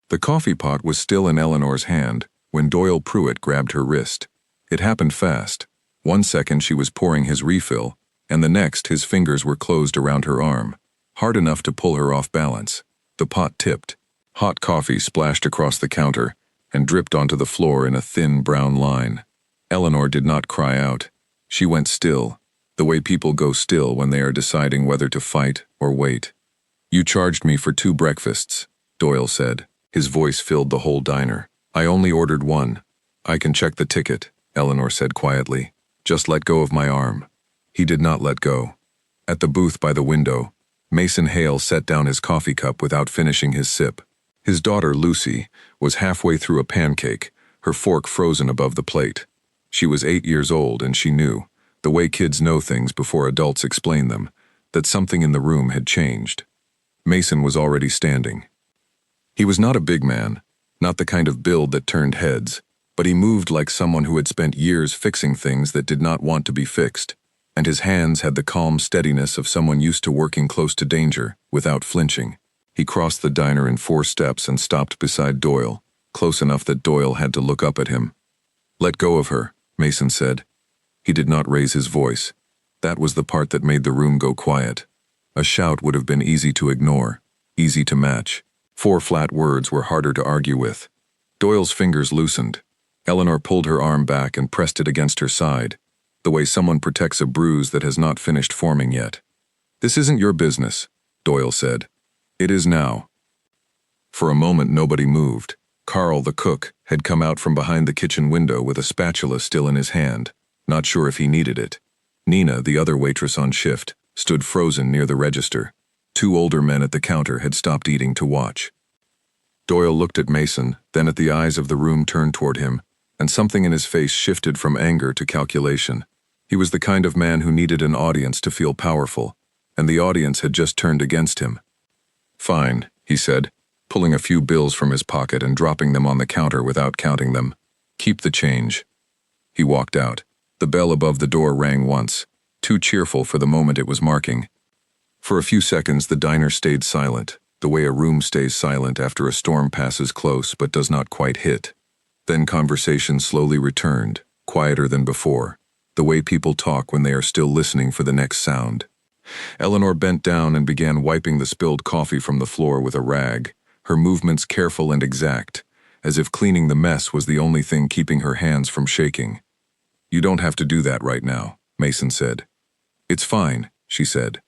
The coffee pot was still in Eleanor's hand when Doyle Pruitt grabbed her wrist. It happened fast. 1 second she was pouring his refill, and the next his fingers were closed around her arm, hard enough to pull her off balance. The pot tipped. Hot coffee splashed across the counter and dripped onto the floor in a thin brown line. Eleanor did not cry out. She went still, the way people go still when they are deciding whether to fight or wait. "You charged me for 2 breakfasts," Doyle said. His voice filled the whole diner. "I only ordered 1. "I can check the ticket," Eleanor said quietly. "Just let go of my arm." He did not let go. At the booth by the window, Mason Hale set down his coffee cup without finishing his sip. His daughter, Lucy, was halfway through a pancake, her fork frozen above the plate. She was 8 years old, and she knew, the way kids know things before adults explain them, that something in the room had changed. Mason was already standing. He was not a big man, not the kind of build that turned heads, but he moved like someone who had spent years fixing things that did not want to be fixed, and his hands had the calm steadiness of someone used to working close to danger, without flinching. He crossed the diner in 4 steps and stopped beside Doyle, close enough that Doyle had to look up at him. "Let go of her," Mason said. He did not raise his voice. That was the part that made the room go quiet. A shout would have been easy to ignore, easy to match. 4 flat words were harder to argue with. Doyle's fingers loosened. Eleanor pulled her arm back and pressed it against her side, the way someone protects a bruise that has not finished forming yet. "This isn't your business," Doyle said. "It is now." For a moment nobody moved. Carl, the cook, had come out from behind the kitchen window with a spatula still in his hand, not sure if he needed it. Nina, the other waitress on shift, stood frozen near the register. 2 older men at the counter had stopped eating to watch. Doyle looked at Mason, then at the eyes of the room turned toward him, and something in his face shifted from anger to calculation. He was the kind of man who needed an audience to feel powerful, and the audience had just turned against him. "Fine," he said, pulling a few bills from his pocket and dropping them on the counter without counting them. "Keep the change." He walked out. The bell above the door rang once, too cheerful for the moment it was marking. For a few seconds the diner stayed silent, the way a room stays silent after a storm passes close but does not quite hit. Then conversation slowly returned, quieter than before, the way people talk when they are still listening for the next sound. Eleanor bent down and began wiping the spilled coffee from the floor with a rag, her movements careful and exact, as if cleaning the mess was the only thing keeping her hands from shaking. "You don't have to do that right now," Mason said. "It's fine," she said.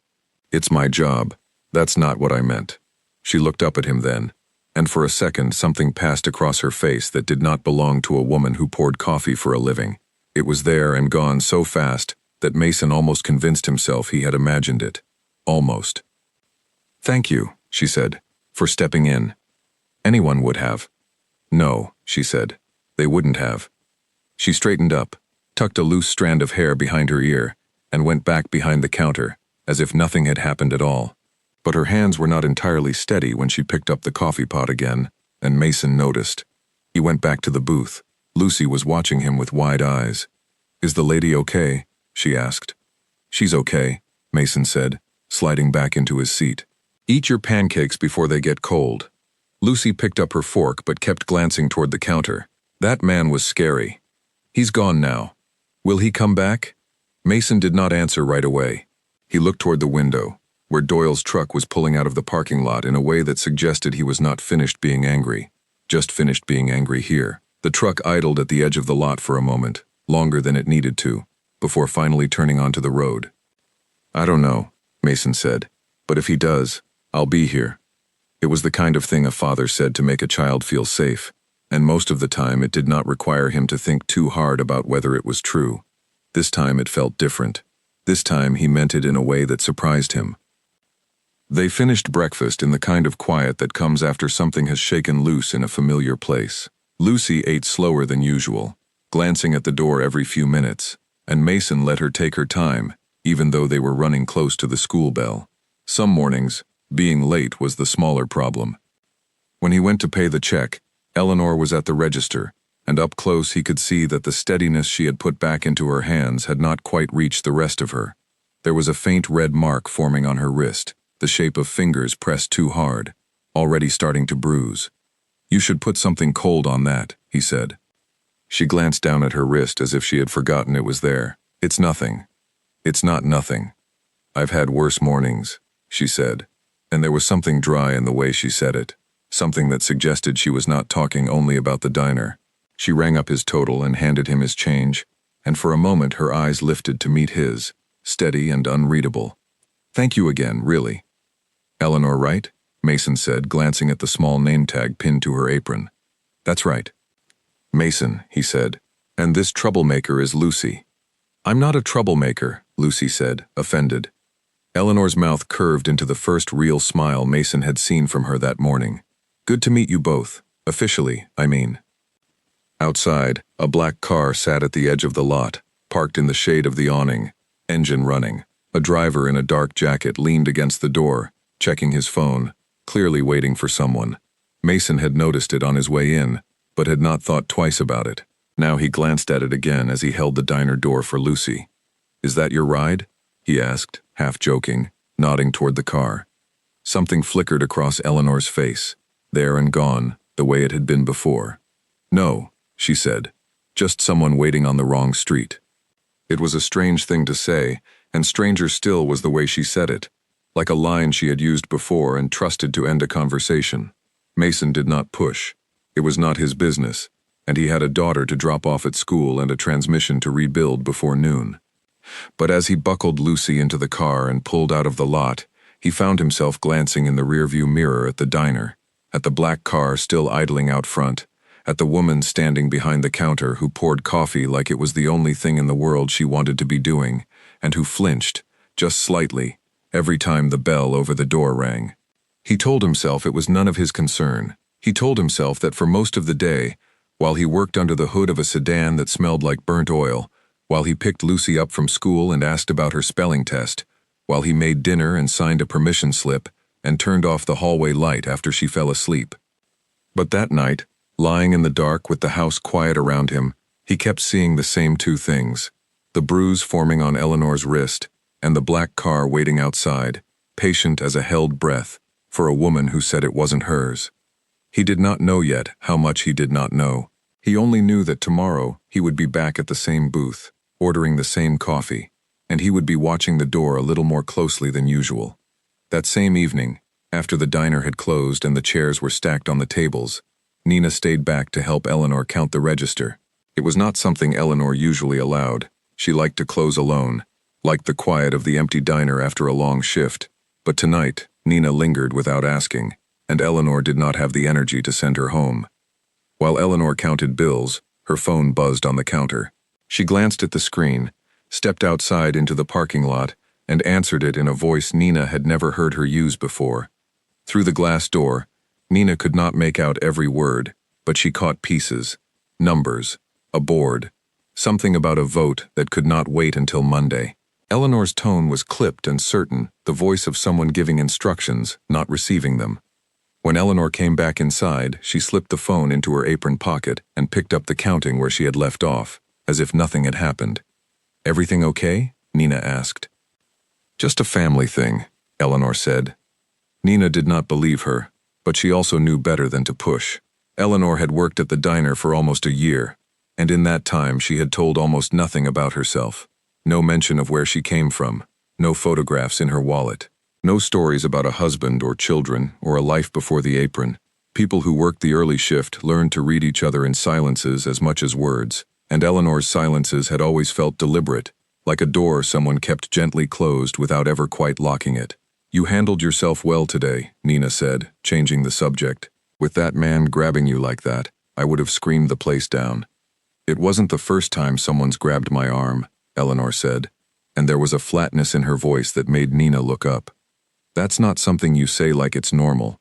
"It's my job. That's not what I meant." She looked up at him then, and for a second something passed across her face that did not belong to a woman who poured coffee for a living. It was there and gone so fast that Mason almost convinced himself he had imagined it. Almost. "Thank you," she said, "for stepping in." Anyone would have. "No," she said, "they wouldn't have." She straightened up, tucked a loose strand of hair behind her ear, and went back behind the counter, as if nothing had happened at all. But her hands were not entirely steady when she picked up the coffee pot again, and Mason noticed. He went back to the booth. Lucy was watching him with wide eyes. "Is the lady okay?" she asked. "She's okay," Mason said, sliding back into his seat. "Eat your pancakes before they get cold." Lucy picked up her fork but kept glancing toward the counter. That man was scary. "He's gone now. Will he come back?" Mason did not answer right away. He looked toward the window, where Doyle's truck was pulling out of the parking lot in a way that suggested he was not finished being angry, just finished being angry here. The truck idled at the edge of the lot for a moment, longer than it needed to, before finally turning onto the road. "I don't know," Mason said, "but if he does, I'll be here." It was the kind of thing a father said to make a child feel safe, and most of the time it did not require him to think too hard about whether it was true. This time it felt different. This time he meant it in a way that surprised him. They finished breakfast in the kind of quiet that comes after something has shaken loose in a familiar place. Lucy ate slower than usual, glancing at the door every few minutes, and Mason let her take her time, even though they were running close to the school bell. Some mornings, being late was the smaller problem. When he went to pay the check, Eleanor was at the register, and up close he could see that the steadiness she had put back into her hands had not quite reached the rest of her. There was a faint red mark forming on her wrist, the shape of fingers pressed too hard, already starting to bruise. You should put something cold on that, he said. She glanced down at her wrist as if she had forgotten it was there. It's nothing. It's not nothing. I've had worse mornings, she said, and there was something dry in the way she said it, something that suggested she was not talking only about the diner. She rang up his total and handed him his change, and for a moment her eyes lifted to meet his, steady and unreadable. Thank you again, really. Eleanor, right? Mason said, glancing at the small name tag pinned to her apron. That's right. Mason, he said, and this troublemaker is Lucy. I'm not a troublemaker, Lucy said, offended. Eleanor's mouth curved into the first real smile Mason had seen from her that morning. Good to meet you both. Officially, I mean. Outside, a black car sat at the edge of the lot, parked in the shade of the awning, engine running. A driver in a dark jacket leaned against the door, checking his phone, clearly waiting for someone. Mason had noticed it on his way in, but had not thought twice about it. Now he glanced at it again as he held the diner door for Lucy. Is that your ride? He asked, half joking, nodding toward the car. Something flickered across Eleanor's face, there and gone, the way it had been before. No, she said, just someone waiting on the wrong street. It was a strange thing to say, and stranger still was the way she said it, like a line she had used before and trusted to end a conversation. Mason did not push. It was not his business, and he had a daughter to drop off at school and a transmission to rebuild before noon. But as he buckled Lucy into the car and pulled out of the lot, he found himself glancing in the rearview mirror at the diner, at the black car still idling out front, at the woman standing behind the counter who poured coffee like it was the only thing in the world she wanted to be doing, and who flinched, just slightly, every time the bell over the door rang. He told himself it was none of his concern. He told himself that for most of the day, while he worked under the hood of a sedan that smelled like burnt oil, while he picked Lucy up from school and asked about her spelling test, while he made dinner and signed a permission slip and turned off the hallway light after she fell asleep. But that night, lying in the dark with the house quiet around him, he kept seeing the same two things, the bruise forming on Eleanor's wrist and the black car waiting outside, patient as a held breath, for a woman who said it wasn't hers. He did not know yet how much he did not know. He only knew that tomorrow he would be back at the same booth, ordering the same coffee, and he would be watching the door a little more closely than usual. That same evening, after the diner had closed and the chairs were stacked on the tables, Nina stayed back to help Eleanor count the register. It was not something Eleanor usually allowed. She liked to close alone, liked the quiet of the empty diner after a long shift. But tonight, Nina lingered without asking, and Eleanor did not have the energy to send her home. While Eleanor counted bills, her phone buzzed on the counter. She glanced at the screen, stepped outside into the parking lot, and answered it in a voice Nina had never heard her use before. Through the glass door, Nina could not make out every word, but she caught pieces, numbers, a board, something about a vote that could not wait until Monday. Eleanor's tone was clipped and certain, the voice of someone giving instructions, not receiving them. When Eleanor came back inside, she slipped the phone into her apron pocket and picked up the counting where she had left off, as if nothing had happened. Everything okay? Nina asked. Just a family thing, Eleanor said. Nina did not believe her, but she also knew better than to push. Eleanor had worked at the diner for almost a year, and in that time she had told almost nothing about herself. No mention of where she came from, no photographs in her wallet, no stories about a husband or children or a life before the apron. People who worked the early shift learned to read each other in silences as much as words, and Eleanor's silences had always felt deliberate, like a door someone kept gently closed without ever quite locking it. You handled yourself well today, Nina said, changing the subject. With that man grabbing you like that, I would have screamed the place down. It wasn't the first time someone's grabbed my arm, Eleanor said, and there was a flatness in her voice that made Nina look up. That's not something you say like it's normal.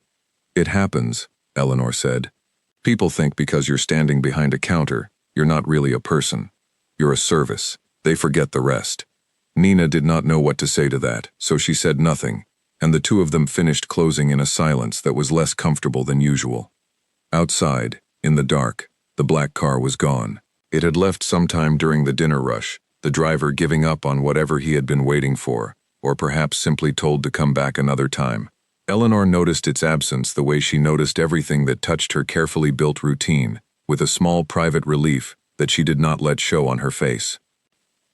It happens, Eleanor said. People think because you're standing behind a counter, you're not really a person. You're a service. They forget the rest. Nina did not know what to say to that, so she said nothing, and the two of them finished closing in a silence that was less comfortable than usual. Outside, in the dark, the black car was gone. It had left sometime during the dinner rush, the driver giving up on whatever he had been waiting for, or perhaps simply told to come back another time. Eleanor noticed its absence the way she noticed everything that touched her carefully built routine, with a small private relief that she did not let show on her face.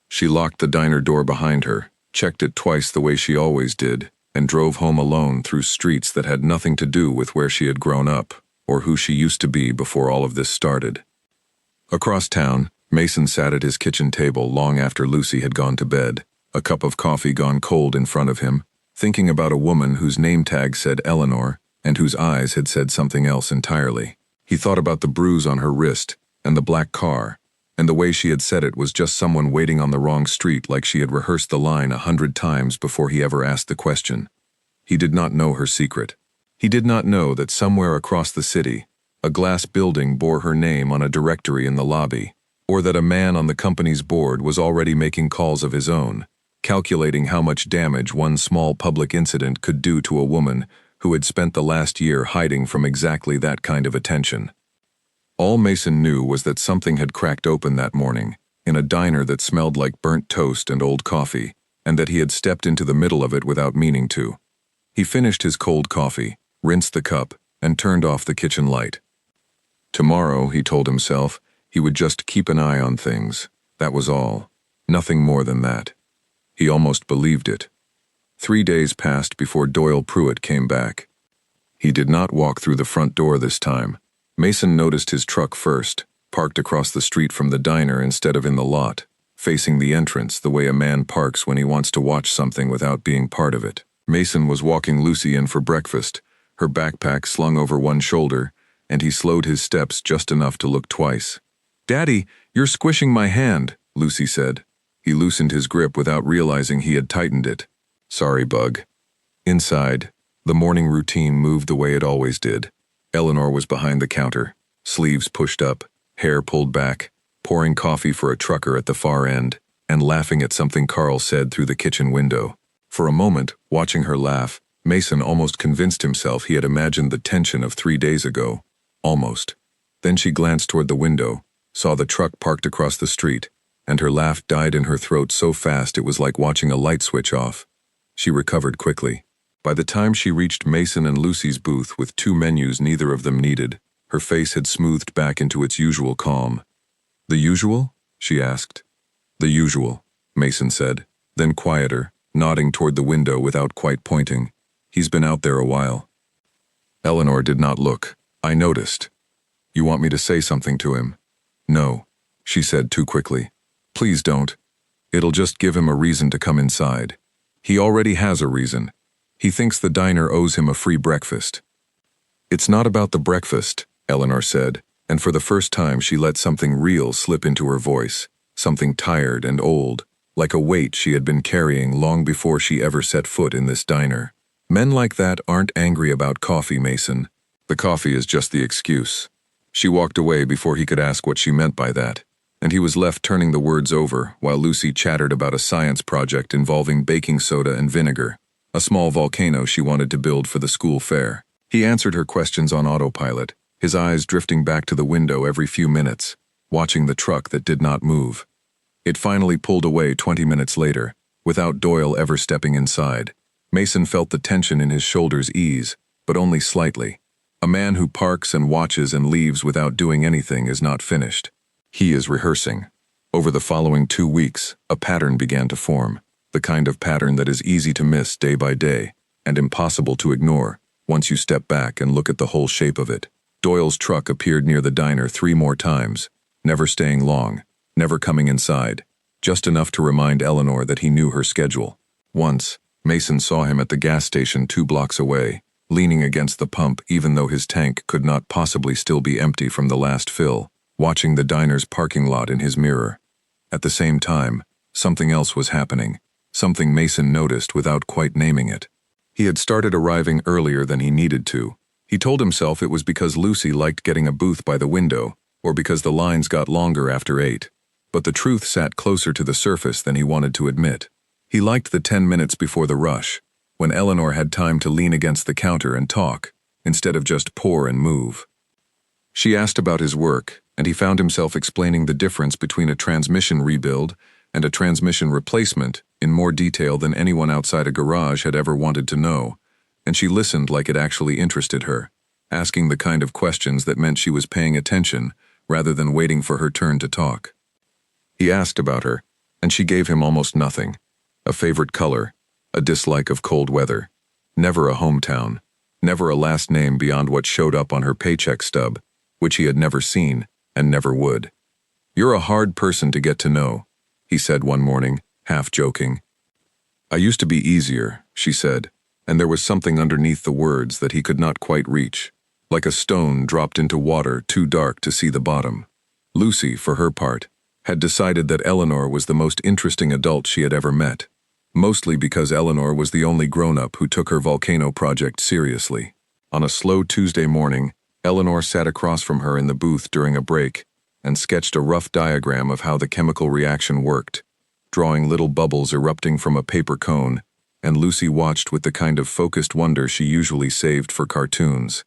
She locked the diner door behind her, checked it twice the way she always did, and drove home alone through streets that had nothing to do with where she had grown up, or who she used to be before all of this started. Across town, Mason sat at his kitchen table long after Lucy had gone to bed, a cup of coffee gone cold in front of him, thinking about a woman whose name tag said Eleanor and whose eyes had said something else entirely. He thought about the bruise on her wrist and the black car, and the way she had said it was just someone waiting on the wrong street, like she had rehearsed the line 100 times before he ever asked the question. He did not know her secret. He did not know that somewhere across the city, a glass building bore her name on a directory in the lobby, or that a man on the company's board was already making calls of his own, calculating how much damage one small public incident could do to a woman who had spent the last year hiding from exactly that kind of attention. All Mason knew was that something had cracked open that morning, in a diner that smelled like burnt toast and old coffee, and that he had stepped into the middle of it without meaning to. He finished his cold coffee, rinsed the cup, and turned off the kitchen light. Tomorrow, he told himself, he would just keep an eye on things. That was all. Nothing more than that. He almost believed it. 3 days passed before Doyle Pruitt came back. He did not walk through the front door this time. Mason noticed his truck first, parked across the street from the diner instead of in the lot, facing the entrance the way a man parks when he wants to watch something without being part of it. Mason was walking Lucy in for breakfast, her backpack slung over one shoulder, and he slowed his steps just enough to look twice. "Daddy, you're squishing my hand," Lucy said. He loosened his grip without realizing he had tightened it. "Sorry, bug." Inside, the morning routine moved the way it always did. Eleanor was behind the counter, sleeves pushed up, hair pulled back, pouring coffee for a trucker at the far end, and laughing at something Carl said through the kitchen window. For a moment, watching her laugh, Mason almost convinced himself he had imagined the tension of 3 days ago. Almost. Then she glanced toward the window, saw the truck parked across the street, and her laugh died in her throat so fast it was like watching a light switch off. She recovered quickly. By the time she reached Mason and Lucy's booth with 2 menus neither of them needed, her face had smoothed back into its usual calm. "The usual?" she asked. "The usual," Mason said, then quieter, nodding toward the window without quite pointing. "He's been out there a while." Eleanor did not look. "I noticed." "You want me to say something to him?" "No," she said too quickly. "Please don't. It'll just give him a reason to come inside. He already has a reason. He thinks the diner owes him a free breakfast." "It's not about the breakfast," Eleanor said, and for the first time she let something real slip into her voice, something tired and old, like a weight she had been carrying long before she ever set foot in this diner. "Men like that aren't angry about coffee, Mason. The coffee is just the excuse." She walked away before he could ask what she meant by that, and he was left turning the words over while Lucy chattered about a science project involving baking soda and vinegar, a small volcano she wanted to build for the school fair. He answered her questions on autopilot, his eyes drifting back to the window every few minutes, watching the truck that did not move. It finally pulled away 20 minutes later, without Doyle ever stepping inside. Mason felt the tension in his shoulders ease, but only slightly. A man who parks and watches and leaves without doing anything is not finished. He is rehearsing. Over the following 2 weeks, a pattern began to form, the kind of pattern that is easy to miss day by day, and impossible to ignore once you step back and look at the whole shape of it. Doyle's truck appeared near the diner 3 more times, never staying long, never coming inside, just enough to remind Eleanor that he knew her schedule. Once, Mason saw him at the gas station 2 blocks away, leaning against the pump even though his tank could not possibly still be empty from the last fill, watching the diner's parking lot in his mirror. At the same time, something else was happening, something Mason noticed without quite naming it. He had started arriving earlier than he needed to. He told himself it was because Lucy liked getting a booth by the window, or because the lines got longer after 8. But the truth sat closer to the surface than he wanted to admit. He liked the 10 minutes before the rush, when Eleanor had time to lean against the counter and talk, instead of just pour and move. She asked about his work, and he found himself explaining the difference between a transmission rebuild and a transmission replacement in more detail than anyone outside a garage had ever wanted to know, and she listened like it actually interested her, asking the kind of questions that meant she was paying attention rather than waiting for her turn to talk. He asked about her, and she gave him almost nothing. A favorite color, a dislike of cold weather, never a hometown, never a last name beyond what showed up on her paycheck stub, which he had never seen and never would. "You're a hard person to get to know," he said one morning, half joking. "I used to be easier," she said, and there was something underneath the words that he could not quite reach, like a stone dropped into water too dark to see the bottom. Lucy, for her part, had decided that Eleanor was the most interesting adult she had ever met, mostly because Eleanor was the only grown-up who took her volcano project seriously. On a slow Tuesday morning, Eleanor sat across from her in the booth during a break and sketched a rough diagram of how the chemical reaction worked, drawing little bubbles erupting from a paper cone, and Lucy watched with the kind of focused wonder she usually saved for cartoons.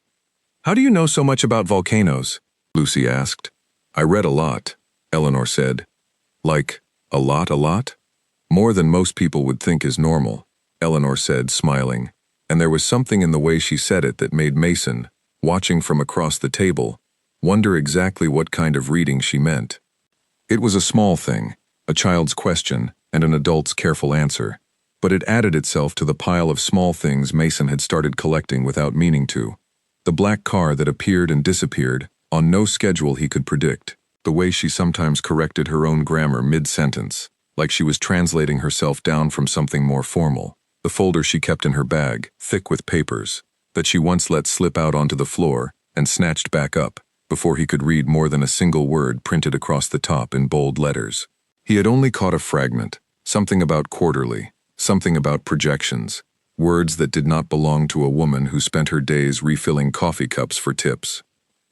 "How do you know so much about volcanoes?" Lucy asked. "I read a lot," Eleanor said. "Like, a lot? More than most people would think is normal," Eleanor said, smiling, and there was something in the way she said it that made Mason, watching from across the table, wonder exactly what kind of reading she meant. It was a small thing, a child's question and an adult's careful answer, but it added itself to the pile of small things Mason had started collecting without meaning to. The black car that appeared and disappeared, on no schedule he could predict, the way she sometimes corrected her own grammar mid-sentence, like she was translating herself down from something more formal, the folder she kept in her bag, thick with papers, that she once let slip out onto the floor and snatched back up, before he could read more than a single word printed across the top in bold letters. He had only caught a fragment, something about quarterly, something about projections, words that did not belong to a woman who spent her days refilling coffee cups for tips.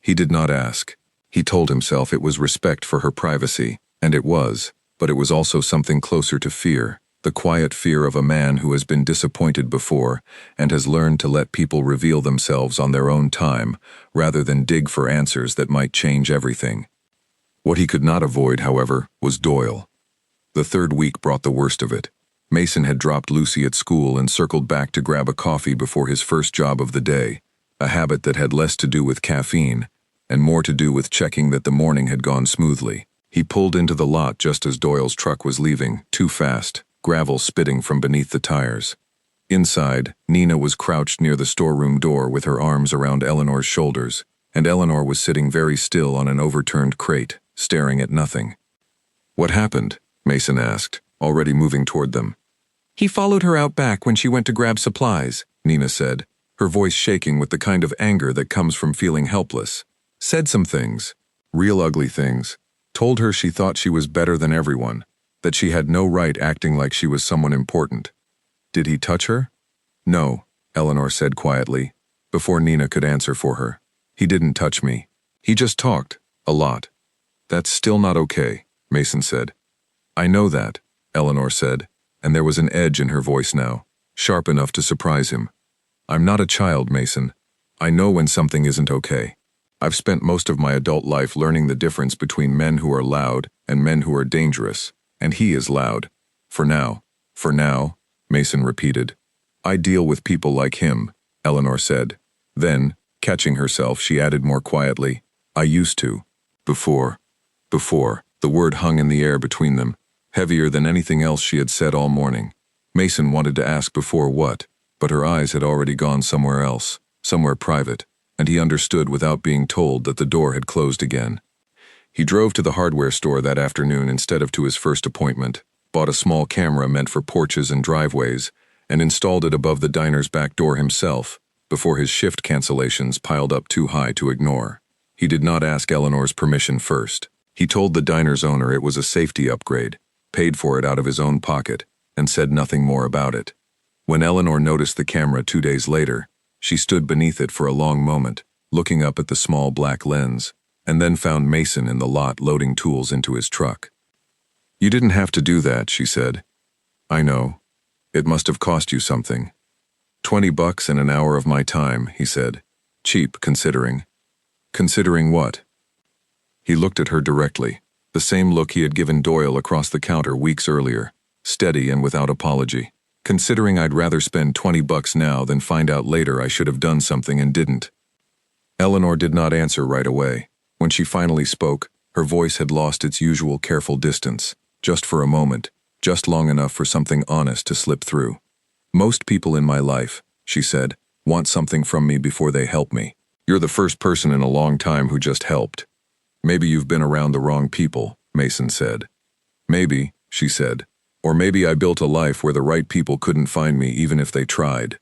He did not ask. He told himself it was respect for her privacy, and it was, but it was also something closer to fear, the quiet fear of a man who has been disappointed before and has learned to let people reveal themselves on their own time, rather than dig for answers that might change everything. What he could not avoid, however, was Doyle. The third week brought the worst of it. Mason had dropped Lucy at school and circled back to grab a coffee before his first job of the day, a habit that had less to do with caffeine and more to do with checking that the morning had gone smoothly. He pulled into the lot just as Doyle's truck was leaving, too fast, gravel spitting from beneath the tires. Inside, Nina was crouched near the storeroom door with her arms around Eleanor's shoulders, and Eleanor was sitting very still on an overturned crate, staring at nothing. "What happened?" Mason asked, already moving toward them. "He followed her out back when she went to grab supplies," Nina said, her voice shaking with the kind of anger that comes from feeling helpless. "Said some things, real ugly things, told her she thought she was better than everyone, that she had no right acting like she was someone important. Did he touch her?" "No," Eleanor said quietly, before Nina could answer for her. "He didn't touch me. He just talked, a lot." "That's still not okay," Mason said. "I know that," Eleanor said, and there was an edge in her voice now, sharp enough to surprise him. "I'm not a child, Mason. I know when something isn't okay. I've spent most of my adult life learning the difference between men who are loud and men who are dangerous, and he is loud. For now, Mason repeated. "I deal with people like him," Eleanor said. Then, catching herself, she added more quietly, "I used to. Before." The word hung in the air between them, heavier than anything else she had said all morning. Mason wanted to ask before what, but her eyes had already gone somewhere else, somewhere private, and he understood without being told that the door had closed again. He drove to the hardware store that afternoon instead of to his first appointment, bought a small camera meant for porches and driveways, and installed it above the diner's back door himself, before his shift cancellations piled up too high to ignore. He did not ask Eleanor's permission first. He told the diner's owner it was a safety upgrade, paid for it out of his own pocket, and said nothing more about it. When Eleanor noticed the camera 2 days later, she stood beneath it for a long moment, looking up at the small black lens, and then found Mason in the lot loading tools into his truck. "You didn't have to do that," she said. "I know. It must have cost you something." $20 and an hour of my time," he said. "Cheap, considering." "Considering what?" He looked at her directly, the same look he had given Doyle across the counter weeks earlier, steady and without apology. Considering I'd rather spend $20 now than find out later I should have done something and didn't. Eleanor did not answer right away. When she finally spoke, her voice had lost its usual careful distance, just for a moment, just long enough for something honest to slip through. Most people in my life, she said, want something from me before they help me. You're the first person in a long time who just helped. Maybe you've been around the wrong people, Mason said. Maybe, she said. Or maybe I built a life where the right people couldn't find me even if they tried.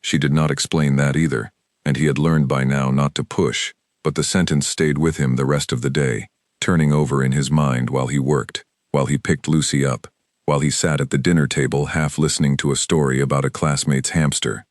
She did not explain that either, and he had learned by now not to push, but the sentence stayed with him the rest of the day, turning over in his mind while he worked, while he picked Lucy up, while he sat at the dinner table half listening to a story about a classmate's hamster.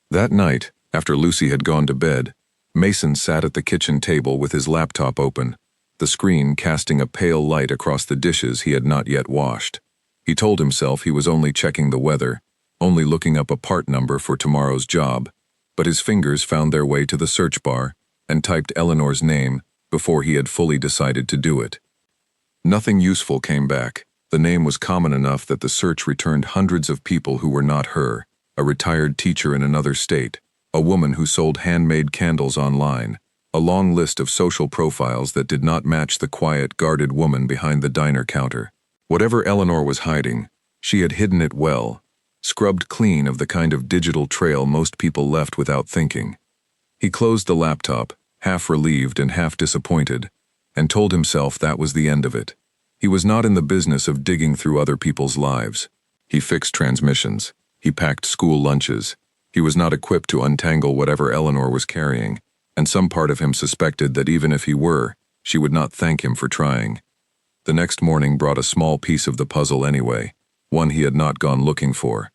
That night, after Lucy had gone to bed, Mason sat at the kitchen table with his laptop open, the screen casting a pale light across the dishes he had not yet washed. He told himself he was only checking the weather, only looking up a part number for tomorrow's job, but his fingers found their way to the search bar and typed Eleanor's name before he had fully decided to do it. Nothing useful came back. The name was common enough that the search returned hundreds of people who were not her, a retired teacher in another state, a woman who sold handmade candles online, a long list of social profiles that did not match the quiet, guarded woman behind the diner counter. Whatever Eleanor was hiding, she had hidden it well, scrubbed clean of the kind of digital trail most people left without thinking. He closed the laptop, half relieved and half disappointed, and told himself that was the end of it. He was not in the business of digging through other people's lives. He fixed transmissions. He packed school lunches. He was not equipped to untangle whatever Eleanor was carrying, and some part of him suspected that even if he were, she would not thank him for trying. The next morning brought a small piece of the puzzle anyway, one he had not gone looking for.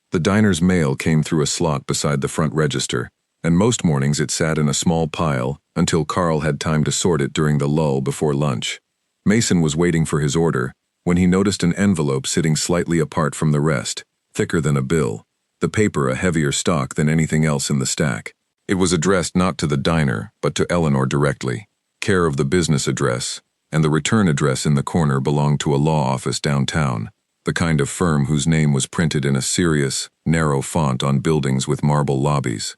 The diner's mail came through a slot beside the front register, and most mornings it sat in a small pile until Carl had time to sort it during the lull before lunch. Mason was waiting for his order when he noticed an envelope sitting slightly apart from the rest, thicker than a bill, the paper a heavier stock than anything else in the stack. It was addressed not to the diner, but to Eleanor directly, care of the business address, and the return address in the corner belonged to a law office downtown, the kind of firm whose name was printed in a serious, narrow font on buildings with marble lobbies.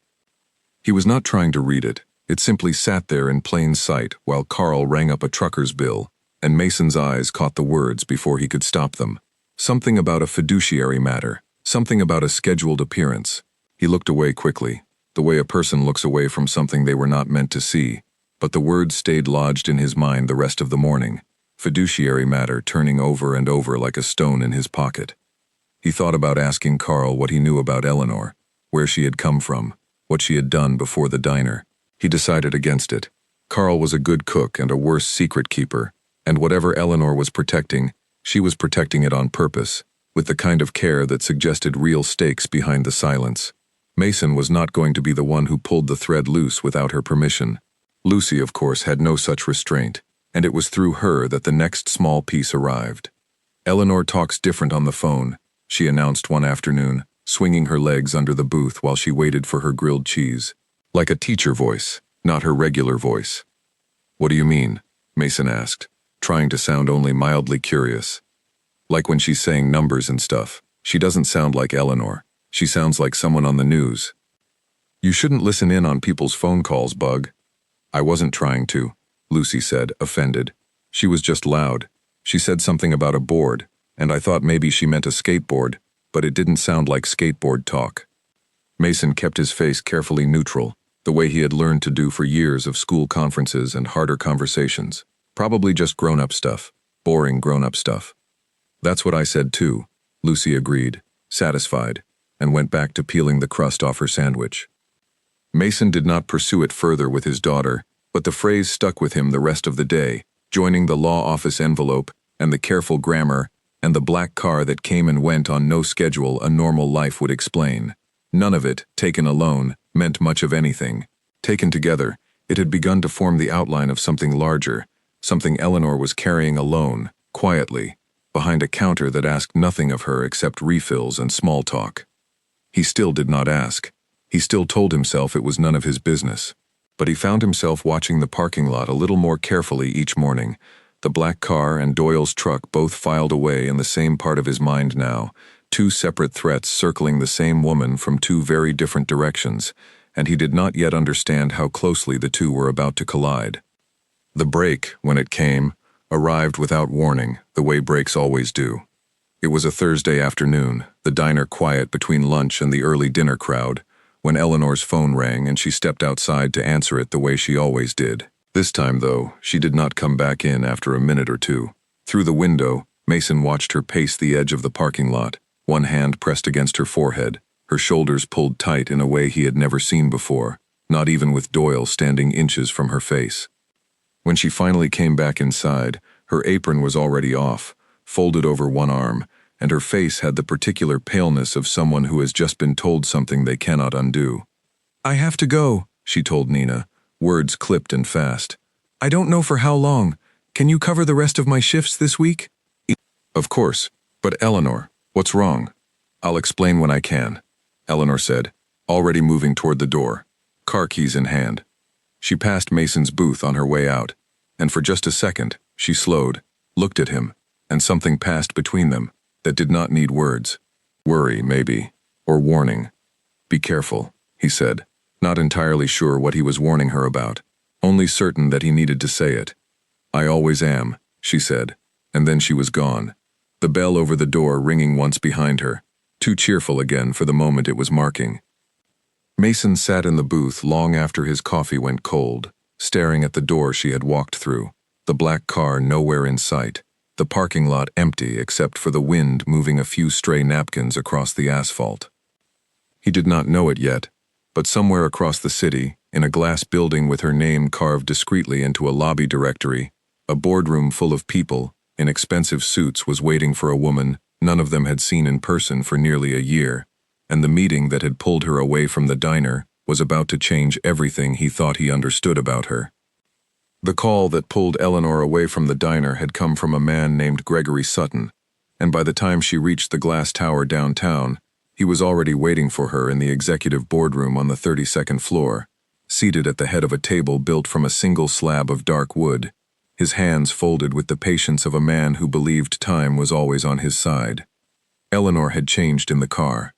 He was not trying to read it. It simply sat there in plain sight while Carl rang up a trucker's bill, and Mason's eyes caught the words before he could stop them. Something about a fiduciary matter, something about a scheduled appearance. He looked away quickly, the way a person looks away from something they were not meant to see, but the words stayed lodged in his mind the rest of the morning, fiduciary matter turning over and over like a stone in his pocket. He thought about asking Carl what he knew about Eleanor, where she had come from, what she had done before the diner. He decided against it. Carl was a good cook and a worse secret keeper, and whatever Eleanor was protecting, she was protecting it on purpose, with the kind of care that suggested real stakes behind the silence. Mason was not going to be the one who pulled the thread loose without her permission. Lucy, of course, had no such restraint, and it was through her that the next small piece arrived. Eleanor talks different on the phone, she announced one afternoon, swinging her legs under the booth while she waited for her grilled cheese. Like a teacher voice, not her regular voice. What do you mean? Mason asked, trying to sound only mildly curious. Like when she's saying numbers and stuff, she doesn't sound like Eleanor. She sounds like someone on the news. You shouldn't listen in on people's phone calls, Bug. I wasn't trying to, Lucy said, offended. She was just loud. She said something about a board, and I thought maybe she meant a skateboard, but it didn't sound like skateboard talk. Mason kept his face carefully neutral, the way he had learned to do for years of school conferences and harder conversations. Probably just grown-up stuff, boring grown-up stuff. That's what I said too, Lucy agreed, satisfied, and went back to peeling the crust off her sandwich. Mason did not pursue it further with his daughter, but the phrase stuck with him the rest of the day, joining the law office envelope and the careful grammar and the black car that came and went on no schedule a normal life would explain. None of it, taken alone, meant much of anything. Taken together, it had begun to form the outline of something larger, something Eleanor was carrying alone, quietly, behind a counter that asked nothing of her except refills and small talk. He still did not ask. He still told himself it was none of his business. But he found himself watching the parking lot a little more carefully each morning, the black car and Doyle's truck both filed away in the same part of his mind now, Two separate threats circling the same woman from two very different directions, and he did not yet understand how closely the two were about to collide. The break, when it came, arrived without warning, the way breaks always do. It was a Thursday afternoon, the diner quiet between lunch and the early dinner crowd, when Eleanor's phone rang and she stepped outside to answer it the way she always did. This time, though, she did not come back in after a minute or two. Through the window, Mason watched her pace the edge of the parking lot, one hand pressed against her forehead, her shoulders pulled tight in a way he had never seen before, not even with Doyle standing inches from her face. When she finally came back inside, her apron was already off, folded over one arm, and her face had the particular paleness of someone who has just been told something they cannot undo. "I have to go," she told Nina, words clipped and fast. "I don't know for how long. Can you cover the rest of my shifts this week?" "Of course. But Eleanor, what's wrong?" "I'll explain when I can," Eleanor said, already moving toward the door, car keys in hand. She passed Mason's booth on her way out, and for just a second, she slowed, looked at him, and something passed between them that did not need words. Worry, maybe, or warning. "Be careful," he said, not entirely sure what he was warning her about, only certain that he needed to say it. "I always am," she said, and then she was gone, the bell over the door ringing once behind her, too cheerful again for the moment it was marking. Mason sat in the booth long after his coffee went cold, staring at the door she had walked through, the black car nowhere in sight, the parking lot empty except for the wind moving a few stray napkins across the asphalt. He did not know it yet, but somewhere across the city, in a glass building with her name carved discreetly into a lobby directory, a boardroom full of people in expensive suits was waiting for a woman none of them had seen in person for nearly a year, and the meeting that had pulled her away from the diner was about to change everything he thought he understood about her. The call that pulled Eleanor away from the diner had come from a man named Gregory Sutton, and by the time she reached the glass tower downtown, he was already waiting for her in the executive boardroom on the 32nd floor, seated at the head of a table built from a single slab of dark wood, his hands folded with the patience of a man who believed time was always on his side. Eleanor had changed in the car.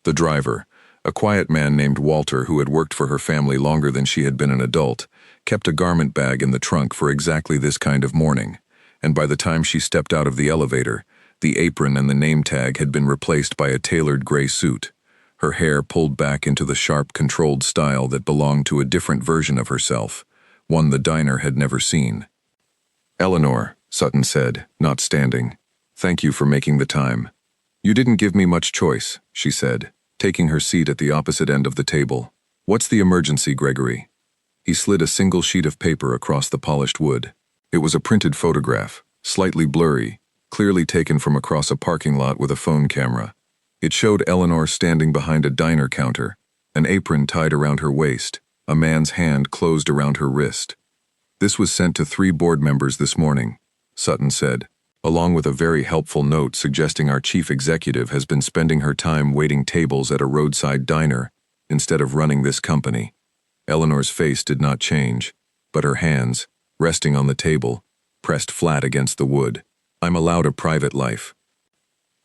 The driver, a quiet man named Walter who had worked for her family longer than she had been an adult, kept a garment bag in the trunk for exactly this kind of morning, and by the time she stepped out of the elevator, the apron and the name tag had been replaced by a tailored gray suit, her hair pulled back into the sharp, controlled style that belonged to a different version of herself, one the diner had never seen. "Eleanor," Sutton said, not standing, "thank you for making the time." "You didn't give me much choice," she said, taking her seat at the opposite end of the table. "What's the emergency, Gregory?" He slid a single sheet of paper across the polished wood. It was a printed photograph, slightly blurry, clearly taken from across a parking lot with a phone camera. It showed Eleanor standing behind a diner counter, an apron tied around her waist, a man's hand closed around her wrist. "This was sent to 3 board members this morning," Sutton said, along with a very helpful note suggesting our chief executive has been spending her time waiting tables at a roadside diner instead of running this company. Eleanor's face did not change, but her hands, resting on the table, pressed flat against the wood. "I'm allowed a private life."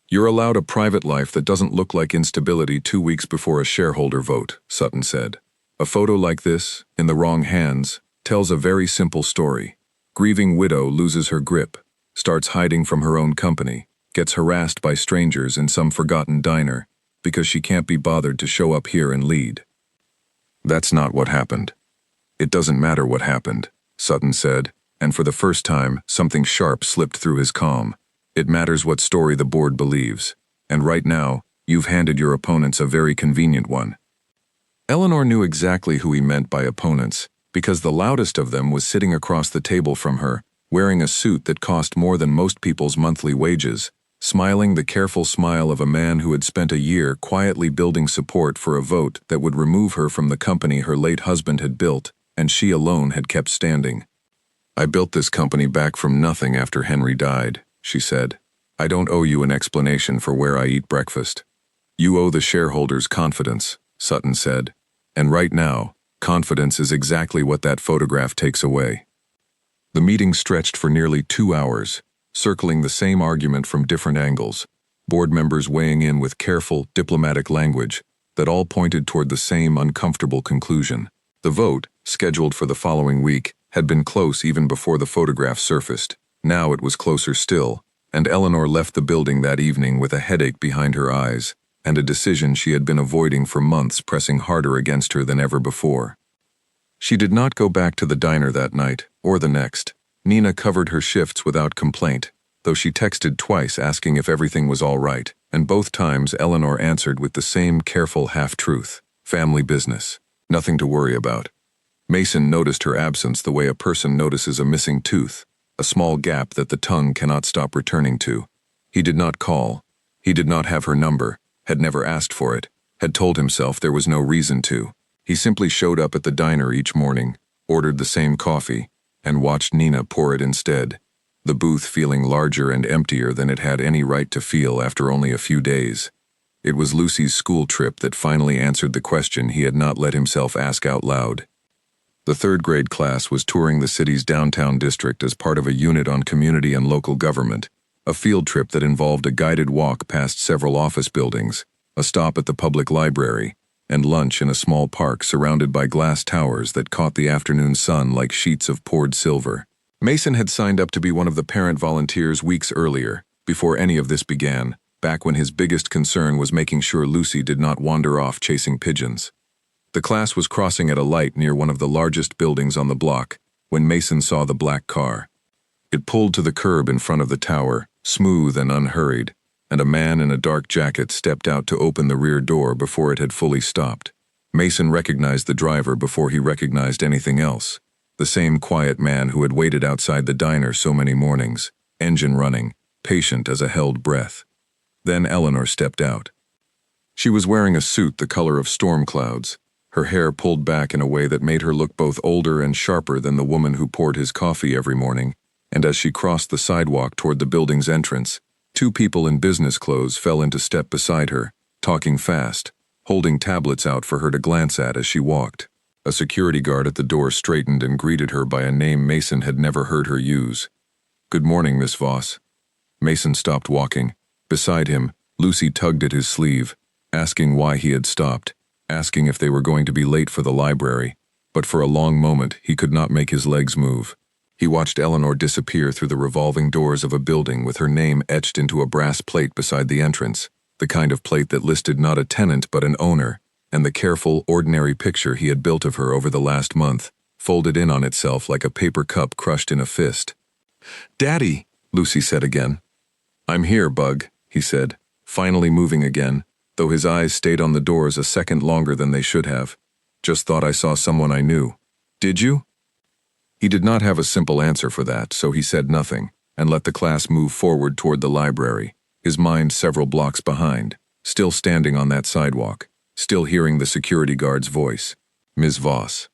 "You're allowed a private life that doesn't look like instability 2 weeks before a shareholder vote," Sutton said. "A photo like this, in the wrong hands, tells a very simple story. Grieving widow loses her grip, starts hiding from her own company, gets harassed by strangers in some forgotten diner because she can't be bothered to show up here and lead. That's not what happened." "It doesn't matter what happened," Sutton said, and for the first time, something sharp slipped through his calm. "It matters what story the board believes, and right now, you've handed your opponents a very convenient one." Eleanor knew exactly who he meant by opponents, because the loudest of them was sitting across the table from her, wearing a suit that cost more than most people's monthly wages, smiling the careful smile of a man who had spent a year quietly building support for a vote that would remove her from the company her late husband had built, and she alone had kept standing. "I built this company back from nothing after Henry died," she said. "I don't owe you an explanation for where I eat breakfast." "You owe the shareholders confidence," Sutton said, "and right now, confidence is exactly what that photograph takes away." The meeting stretched for nearly 2 hours, circling the same argument from different angles, board members weighing in with careful, diplomatic language that all pointed toward the same uncomfortable conclusion. The vote, scheduled for the following week, had been close even before the photographs surfaced. Now it was closer still, and Eleanor left the building that evening with a headache behind her eyes, and a decision she had been avoiding for months pressing harder against her than ever before. She did not go back to the diner that night, or the next. Nina covered her shifts without complaint, though she texted twice asking if everything was all right, and both times Eleanor answered with the same careful half-truth. Family business. Nothing to worry about. Mason noticed her absence the way a person notices a missing tooth, a small gap that the tongue cannot stop returning to. He did not call. He did not have her number, had never asked for it, had told himself there was no reason to. He simply showed up at the diner each morning, ordered the same coffee, and watched Nina pour it instead, the booth feeling larger and emptier than it had any right to feel after only a few days. It was Lucy's school trip that finally answered the question he had not let himself ask out loud. The third-grade class was touring the city's downtown district as part of a unit on community and local government, a field trip that involved a guided walk past several office buildings, a stop at the public library, and lunch in a small park surrounded by glass towers that caught the afternoon sun like sheets of poured silver. Mason had signed up to be one of the parent volunteers weeks earlier, before any of this began, back when his biggest concern was making sure Lucy did not wander off chasing pigeons. The class was crossing at a light near one of the largest buildings on the block when Mason saw the black car. It pulled to the curb in front of the tower, smooth and unhurried, and a man in a dark jacket stepped out to open the rear door before it had fully stopped. Mason recognized the driver before he recognized anything else. The same quiet man who had waited outside the diner so many mornings, engine running, patient as a held breath. Then Eleanor stepped out. She was wearing a suit the color of storm clouds, her hair pulled back in a way that made her look both older and sharper than the woman who poured his coffee every morning, and as she crossed the sidewalk toward the building's entrance, two people in business clothes fell into step beside her, talking fast, holding tablets out for her to glance at as she walked. A security guard at the door straightened and greeted her by a name Mason had never heard her use. "Good morning, Miss Voss." Mason stopped walking. Beside him, Lucy tugged at his sleeve, asking why he had stopped, asking if they were going to be late for the library, but for a long moment he could not make his legs move. He watched Eleanor disappear through the revolving doors of a building with her name etched into a brass plate beside the entrance, the kind of plate that listed not a tenant but an owner, and the careful, ordinary picture he had built of her over the last month, folded in on itself like a paper cup crushed in a fist. "Daddy," Lucy said again. "I'm here, Bug," he said, finally moving again, though his eyes stayed on the doors a second longer than they should have. "Just thought I saw someone I knew." "Did you?" He did not have a simple answer for that, so he said nothing, and let the class move forward toward the library, his mind several blocks behind, still standing on that sidewalk, still hearing the security guard's voice. Ms. Voss.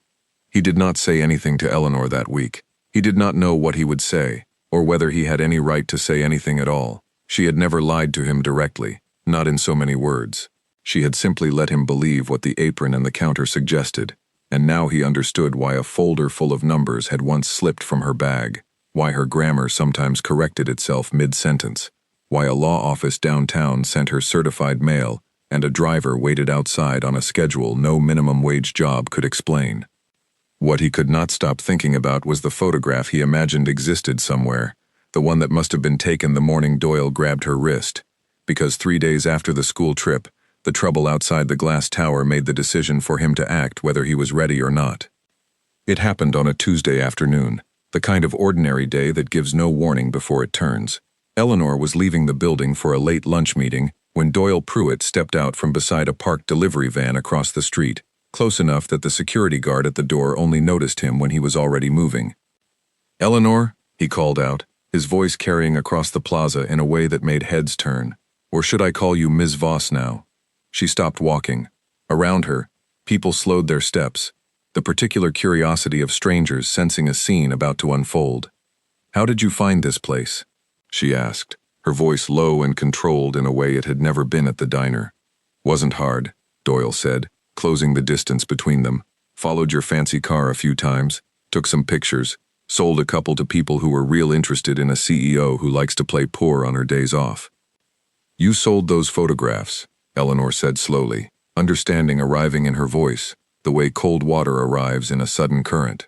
He did not say anything to Eleanor that week. He did not know what he would say, or whether he had any right to say anything at all. She had never lied to him directly, not in so many words. She had simply let him believe what the apron and the counter suggested, and now he understood why a folder full of numbers had once slipped from her bag, why her grammar sometimes corrected itself mid-sentence, why a law office downtown sent her certified mail, and a driver waited outside on a schedule no minimum wage job could explain. What he could not stop thinking about was the photograph he imagined existed somewhere, the one that must have been taken the morning Doyle grabbed her wrist, because 3 days after the school trip, the trouble outside the glass tower made the decision for him to act whether he was ready or not. It happened on a Tuesday afternoon, the kind of ordinary day that gives no warning before it turns. Eleanor was leaving the building for a late lunch meeting when Doyle Pruitt stepped out from beside a parked delivery van across the street, close enough that the security guard at the door only noticed him when he was already moving. "Eleanor," he called out, his voice carrying across the plaza in a way that made heads turn. "Or should I call you Ms. Voss now?" She stopped walking. Around her, people slowed their steps, the particular curiosity of strangers sensing a scene about to unfold. "How did you find this place?" she asked, her voice low and controlled in a way it had never been at the diner. "Wasn't hard," Doyle said, closing the distance between them. "Followed your fancy car a few times, took some pictures, sold a couple to people who were real interested in a CEO who likes to play poor on her days off." You sold those photographs, Eleanor said slowly, understanding arriving in her voice, the way cold water arrives in a sudden current.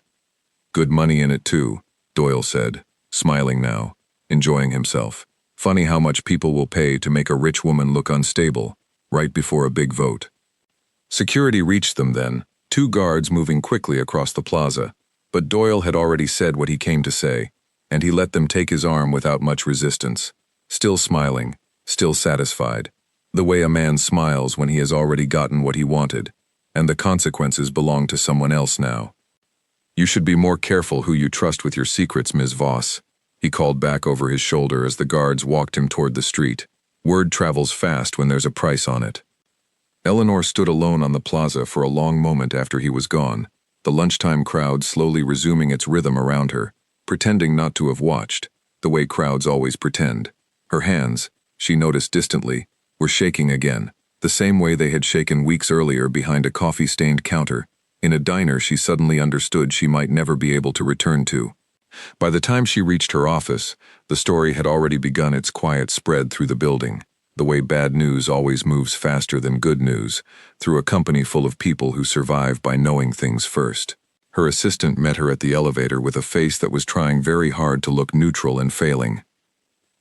Good money in it too, Doyle said, smiling now, enjoying himself. Funny how much people will pay to make a rich woman look unstable, right before a big vote. Security reached them then, 2 guards moving quickly across the plaza, but Doyle had already said what he came to say, and he let them take his arm without much resistance, still smiling, still satisfied, the way a man smiles when he has already gotten what he wanted, and the consequences belong to someone else now. You should be more careful who you trust with your secrets, Ms. Voss, he called back over his shoulder as the guards walked him toward the street. Word travels fast when there's a price on it. Eleanor stood alone on the plaza for a long moment after he was gone, the lunchtime crowd slowly resuming its rhythm around her, pretending not to have watched, the way crowds always pretend. Her hands, she noticed distantly, were shaking again, the same way they had shaken weeks earlier behind a coffee-stained counter, in a diner she suddenly understood she might never be able to return to. By the time she reached her office, the story had already begun its quiet spread through the building, the way bad news always moves faster than good news, through a company full of people who survive by knowing things first. Her assistant met her at the elevator with a face that was trying very hard to look neutral and failing.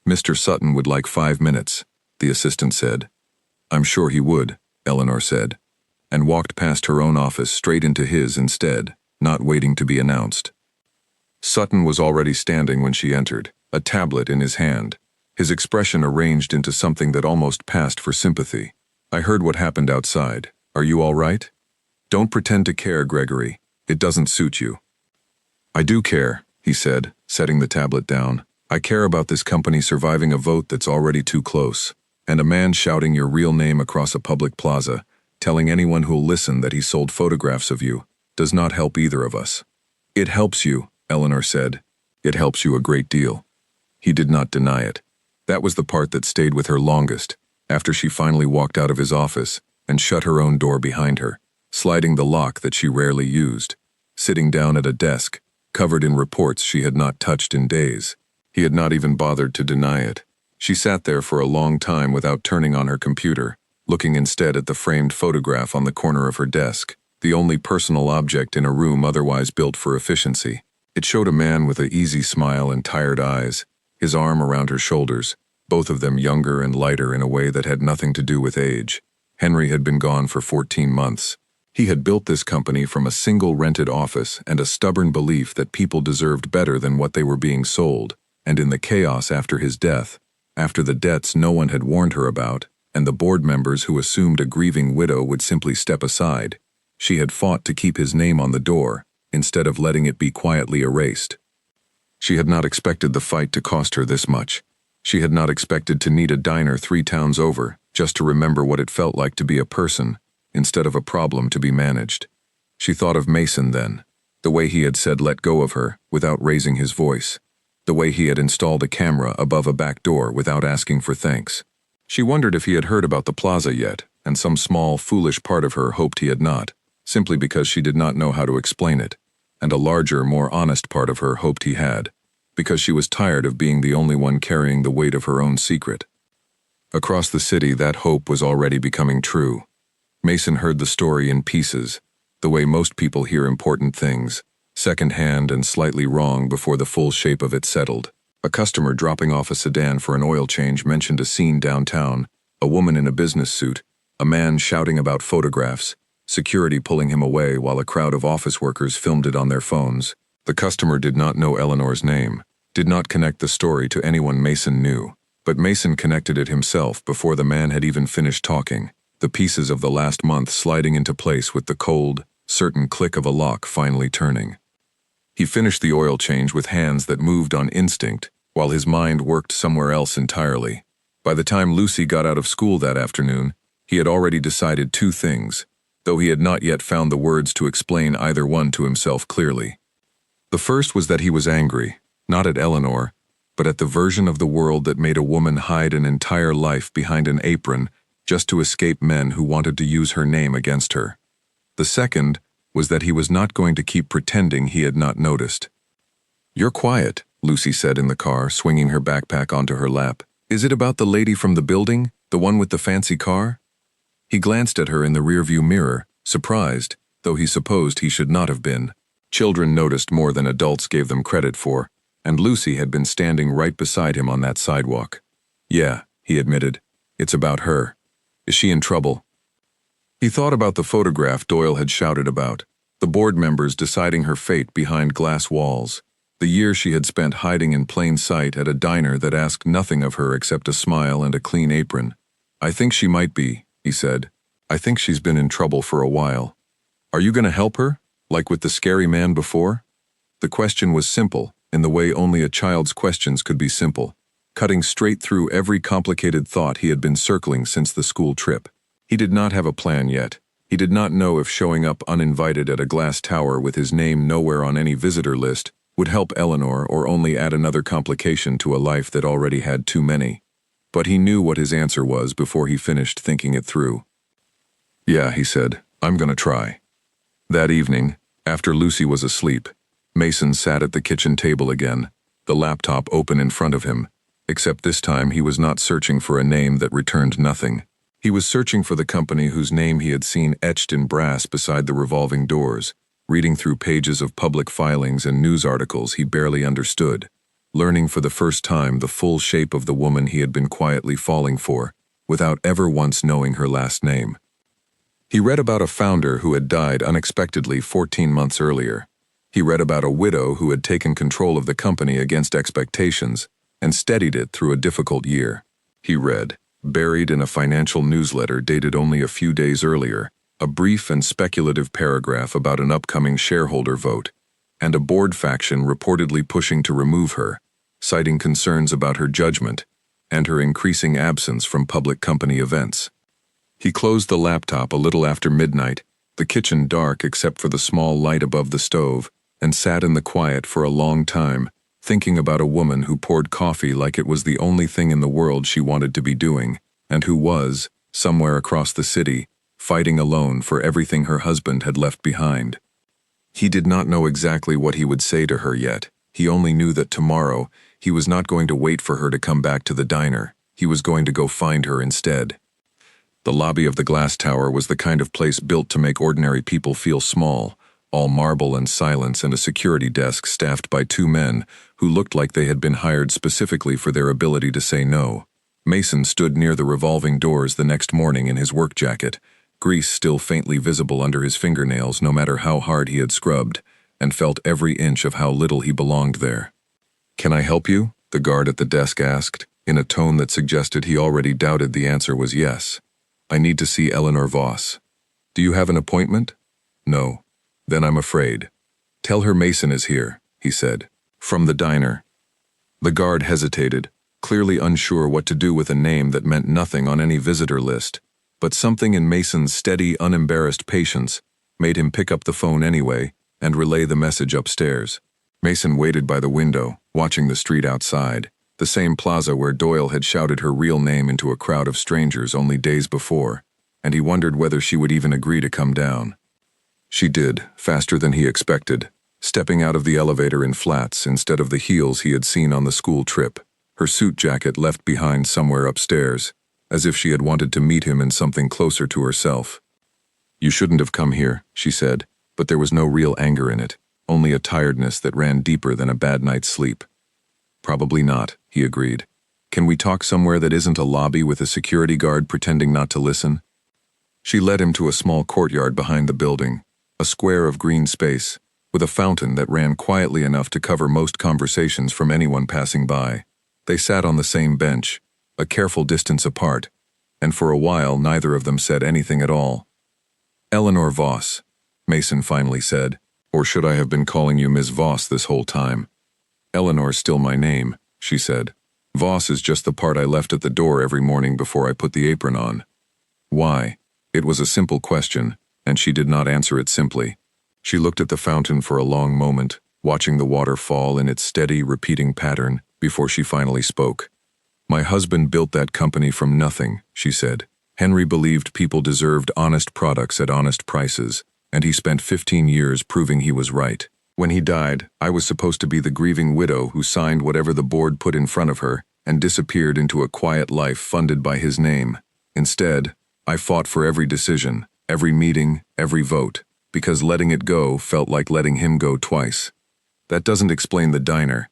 Mr. Sutton would like 5 minutes, the assistant said. I'm sure he would, Eleanor said, and walked past her own office straight into his instead, not waiting to be announced. Sutton was already standing when she entered, a tablet in his hand, his expression arranged into something that almost passed for sympathy. I heard what happened outside. Are you all right? Don't pretend to care, Gregory. It doesn't suit you. I do care, he said, setting the tablet down. I care about this company surviving a vote that's already too close, and a man shouting your real name across a public plaza, telling anyone who'll listen that he sold photographs of you, does not help either of us. It helps you, Eleanor said. It helps you a great deal. He did not deny it. That was the part that stayed with her longest, after she finally walked out of his office and shut her own door behind her, sliding the lock that she rarely used, sitting down at a desk, covered in reports she had not touched in days. He had not even bothered to deny it. She sat there for a long time without turning on her computer, looking instead at the framed photograph on the corner of her desk, the only personal object in a room otherwise built for efficiency. It showed a man with an easy smile and tired eyes, his arm around her shoulders, both of them younger and lighter in a way that had nothing to do with age. Henry had been gone for 14 months. He had built this company from a single rented office and a stubborn belief that people deserved better than what they were being sold, and in the chaos after his death, after the debts no one had warned her about, and the board members who assumed a grieving widow would simply step aside, she had fought to keep his name on the door, instead of letting it be quietly erased. She had not expected the fight to cost her this much. She had not expected to need a diner 3 towns over just to remember what it felt like to be a person, instead of a problem to be managed. She thought of Mason then, the way he had said let go of her without raising his voice, the way he had installed a camera above a back door without asking for thanks. She wondered if he had heard about the plaza yet, and some small, foolish part of her hoped he had not, simply because she did not know how to explain it, and a larger, more honest part of her hoped he had, because she was tired of being the only one carrying the weight of her own secret. Across the city, that hope was already becoming true. Mason heard the story in pieces, the way most people hear important things, second-hand and slightly wrong before the full shape of it settled. A customer dropping off a sedan for an oil change mentioned a scene downtown, a woman in a business suit, a man shouting about photographs, security pulling him away while a crowd of office workers filmed it on their phones. The customer did not know Eleanor's name, did not connect the story to anyone Mason knew, but Mason connected it himself before the man had even finished talking, the pieces of the last month sliding into place with the cold, certain click of a lock finally turning. He finished the oil change with hands that moved on instinct, while his mind worked somewhere else entirely. By the time Lucy got out of school that afternoon, he had already decided 2 things, though he had not yet found the words to explain either one to himself clearly. The first was that he was angry, not at Eleanor, but at the version of the world that made a woman hide an entire life behind an apron just to escape men who wanted to use her name against her. The second was that he was not going to keep pretending he had not noticed. "You're quiet," Lucy said in the car, swinging her backpack onto her lap. "Is it about the lady from the building?" The one with the fancy car? He glanced at her in the rearview mirror, surprised, though he supposed he should not have been. Children noticed more than adults gave them credit for, and Lucy had been standing right beside him on that sidewalk. Yeah, he admitted. It's about her. Is she in trouble? He thought about the photograph Doyle had shouted about, the board members deciding her fate behind glass walls, the year she had spent hiding in plain sight at a diner that asked nothing of her except a smile and a clean apron. I think she might be, he said. I think she's been in trouble for a while. Are you going to help her, like with the scary man before? The question was simple, in the way only a child's questions could be simple, cutting straight through every complicated thought he had been circling since the school trip. He did not have a plan yet. He did not know if showing up uninvited at a glass tower with his name nowhere on any visitor list would help Eleanor or only add another complication to a life that already had too many. But he knew what his answer was before he finished thinking it through. Yeah, he said, I'm gonna try. That evening, after Lucy was asleep, Mason sat at the kitchen table again, the laptop open in front of him, except this time he was not searching for a name that returned nothing. He was searching for the company whose name he had seen etched in brass beside the revolving doors, reading through pages of public filings and news articles he barely understood, learning for the first time the full shape of the woman he had been quietly falling for, without ever once knowing her last name. He read about a founder who had died unexpectedly 14 months earlier. He read about a widow who had taken control of the company against expectations and steadied it through a difficult year. He read, buried in a financial newsletter dated only a few days earlier, a brief and speculative paragraph about an upcoming shareholder vote, and a board faction reportedly pushing to remove her, citing concerns about her judgment and her increasing absence from public company events. He closed the laptop a little after midnight, the kitchen dark except for the small light above the stove, and sat in the quiet for a long time, thinking about a woman who poured coffee like it was the only thing in the world she wanted to be doing, and who was, somewhere across the city, fighting alone for everything her husband had left behind. He did not know exactly what he would say to her yet. He only knew that tomorrow, he was not going to wait for her to come back to the diner. He was going to go find her instead. The lobby of the glass tower was the kind of place built to make ordinary people feel small, all marble and silence and a security desk staffed by two men who looked like they had been hired specifically for their ability to say no. Mason stood near the revolving doors the next morning in his work jacket, grease still faintly visible under his fingernails no matter how hard he had scrubbed, and felt every inch of how little he belonged there. "Can I help you?" the guard at the desk asked, in a tone that suggested he already doubted the answer was yes. "I need to see Eleanor Voss." "Do you have an appointment?" "No." "Then I'm afraid." "Tell her Mason is here," he said. "From the diner." The guard hesitated, clearly unsure what to do with a name that meant nothing on any visitor list, but something in Mason's steady, unembarrassed patience made him pick up the phone anyway and relay the message upstairs. Mason waited by the window, watching the street outside, the same plaza where Doyle had shouted her real name into a crowd of strangers only days before, and he wondered whether she would even agree to come down. She did, faster than he expected, stepping out of the elevator in flats instead of the heels he had seen on the school trip, her suit jacket left behind somewhere upstairs, as if she had wanted to meet him in something closer to herself. "You shouldn't have come here," she said, but there was no real anger in it, only a tiredness that ran deeper than a bad night's sleep. "Probably not," he agreed. "Can we talk somewhere that isn't a lobby with a security guard pretending not to listen?" She led him to a small courtyard behind the building, a square of green space, with a fountain that ran quietly enough to cover most conversations from anyone passing by. They sat on the same bench, a careful distance apart, and for a while neither of them said anything at all. "Eleanor Voss," Mason finally said, "or should I have been calling you Miss Voss this whole time?" "Eleanor's still my name," she said. "Voss is just the part I left at the door every morning before I put the apron on." "Why?" It was a simple question, and she did not answer it simply. She looked at the fountain for a long moment, watching the water fall in its steady, repeating pattern, before she finally spoke. "My husband built that company from nothing," she said. "Henry believed people deserved honest products at honest prices, and he spent 15 years proving he was right. When he died, I was supposed to be the grieving widow who signed whatever the board put in front of her and disappeared into a quiet life funded by his name. Instead, I fought for every decision, every meeting, every vote, because letting it go felt like letting him go twice. That doesn't explain the diner.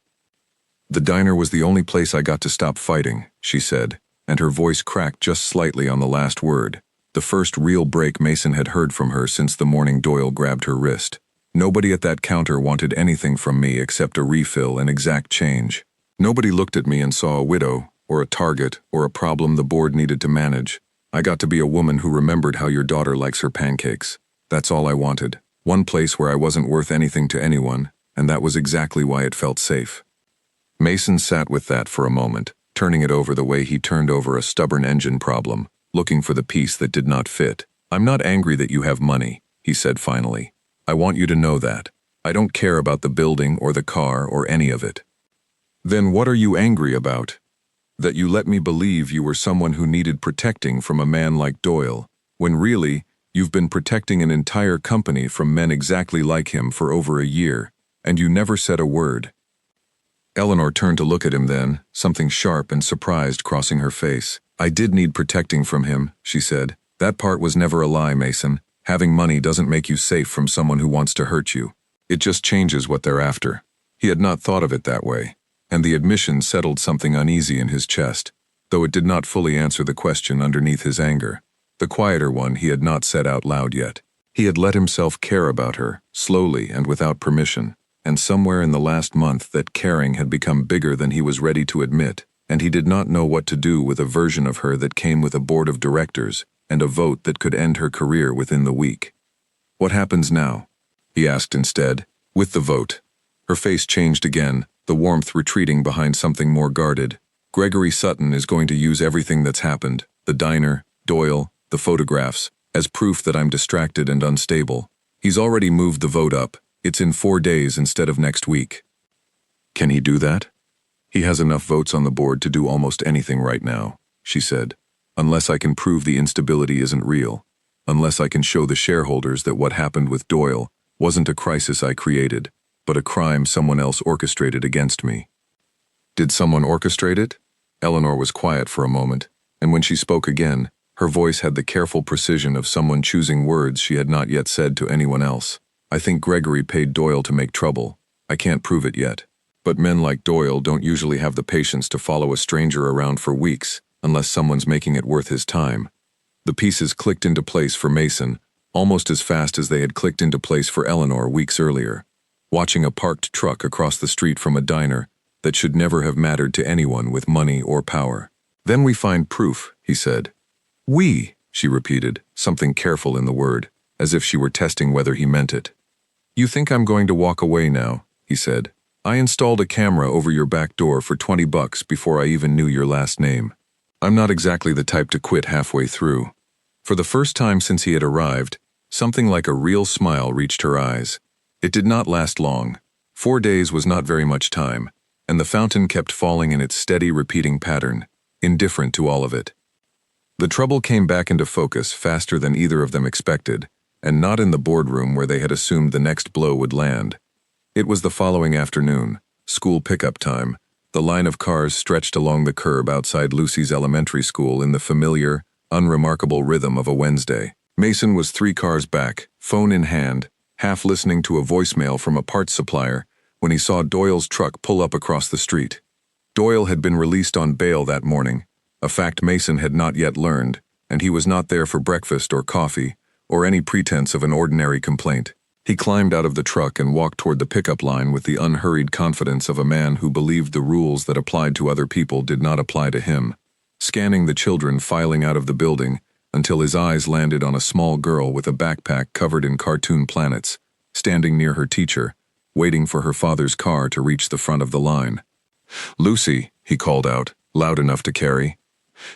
The diner was the only place I got to stop fighting, she said, and her voice cracked just slightly on the last word, the first real break Mason had heard from her since the morning Doyle grabbed her wrist. Nobody at that counter wanted anything from me except a refill and exact change. Nobody looked at me and saw a widow, or a target, or a problem the board needed to manage. I got to be a woman who remembered how your daughter likes her pancakes. That's all I wanted. One place where I wasn't worth anything to anyone, and that was exactly why it felt safe. Mason sat with that for a moment, turning it over the way he turned over a stubborn engine problem, looking for the piece that did not fit. "I'm not angry that you have money," he said finally. "I want you to know that. I don't care about the building or the car or any of it." "Then what are you angry about?" "That you let me believe you were someone who needed protecting from a man like Doyle, when really, you've been protecting an entire company from men exactly like him for over a year, and you never said a word." Eleanor turned to look at him then, something sharp and surprised crossing her face. "I did need protecting from him," she said. "That part was never a lie, Mason. Having money doesn't make you safe from someone who wants to hurt you. It just changes what they're after." He had not thought of it that way, and the admission settled something uneasy in his chest, though it did not fully answer the question underneath his anger. The quieter one he had not said out loud yet. He had let himself care about her, slowly and without permission, and somewhere in the last month that caring had become bigger than he was ready to admit, and he did not know what to do with a version of her that came with a board of directors and a vote that could end her career within the week. "What happens now?" he asked instead, with the vote. Her face changed again, the warmth retreating behind something more guarded. "Gregory Sutton is going to use everything that's happened, the diner, Doyle, the photographs, as proof that I'm distracted and unstable. He's already moved the vote up. It's in 4 days instead of next week." "Can he do that?" "He has enough votes on the board to do almost anything right now," she said. "Unless I can prove the instability isn't real. Unless I can show the shareholders that what happened with Doyle wasn't a crisis I created, but a crime someone else orchestrated against me." "Did someone orchestrate it?" Eleanor was quiet for a moment, and when she spoke again, her voice had the careful precision of someone choosing words she had not yet said to anyone else. "I think Gregory paid Doyle to make trouble. I can't prove it yet. But men like Doyle don't usually have the patience to follow a stranger around for weeks, unless someone's making it worth his time." The pieces clicked into place for Mason, almost as fast as they had clicked into place for Eleanor weeks earlier. Watching a parked truck across the street from a diner that should never have mattered to anyone with money or power. "Then we find proof," he said. "We," she repeated, something careful in the word, as if she were testing whether he meant it. "You think I'm going to walk away now," he said. "I installed a camera over your back door for $20 before I even knew your last name. I'm not exactly the type to quit halfway through." For the first time since he had arrived, something like a real smile reached her eyes. It did not last long. 4 days was not very much time, and the fountain kept falling in its steady repeating pattern, indifferent to all of it. The trouble came back into focus faster than either of them expected, and not in the boardroom where they had assumed the next blow would land. It was the following afternoon, school pickup time. The line of cars stretched along the curb outside Lucy's elementary school in the familiar, unremarkable rhythm of a Wednesday. Mason was 3 cars back, phone in hand, half listening to a voicemail from a parts supplier, when he saw Doyle's truck pull up across the street. Doyle had been released on bail that morning, a fact Mason had not yet learned, and he was not there for breakfast or coffee, or any pretense of an ordinary complaint. He climbed out of the truck and walked toward the pickup line with the unhurried confidence of a man who believed the rules that applied to other people did not apply to him, scanning the children filing out of the building until his eyes landed on a small girl with a backpack covered in cartoon planets, standing near her teacher, waiting for her father's car to reach the front of the line. "Lucy," he called out, loud enough to carry.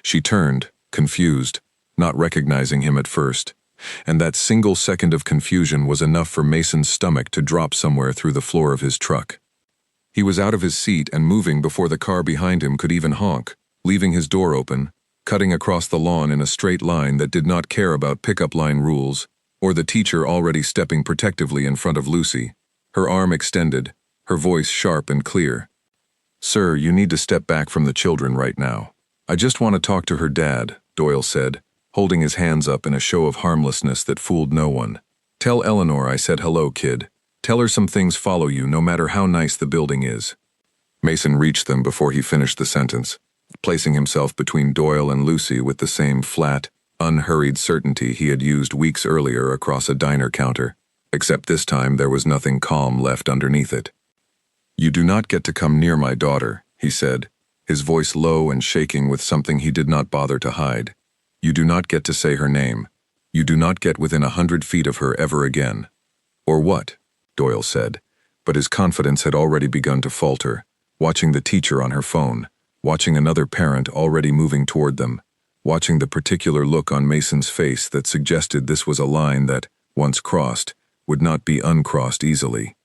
She turned, confused, not recognizing him at first, and that single second of confusion was enough for Mason's stomach to drop somewhere through the floor of his truck. He was out of his seat and moving before the car behind him could even honk, leaving his door open, cutting across the lawn in a straight line that did not care about pickup line rules, or the teacher already stepping protectively in front of Lucy, her arm extended, her voice sharp and clear. "Sir, you need to step back from the children right now. I just want to talk to her dad," Doyle said, holding his hands up in a show of harmlessness that fooled no one. "Tell Eleanor I said hello, kid. Tell her some things follow you no matter how nice the building is." Mason reached them before he finished the sentence, placing himself between Doyle and Lucy with the same flat, unhurried certainty he had used weeks earlier across a diner counter, except this time there was nothing calm left underneath it. "You do not get to come near my daughter," he said, his voice low and shaking with something he did not bother to hide. "You do not get to say her name. You do not get within 100 feet of her ever again." "Or what?" Doyle said, but his confidence had already begun to falter, watching the teacher on her phone, watching another parent already moving toward them, watching the particular look on Mason's face that suggested this was a line that, once crossed, would not be uncrossed easily.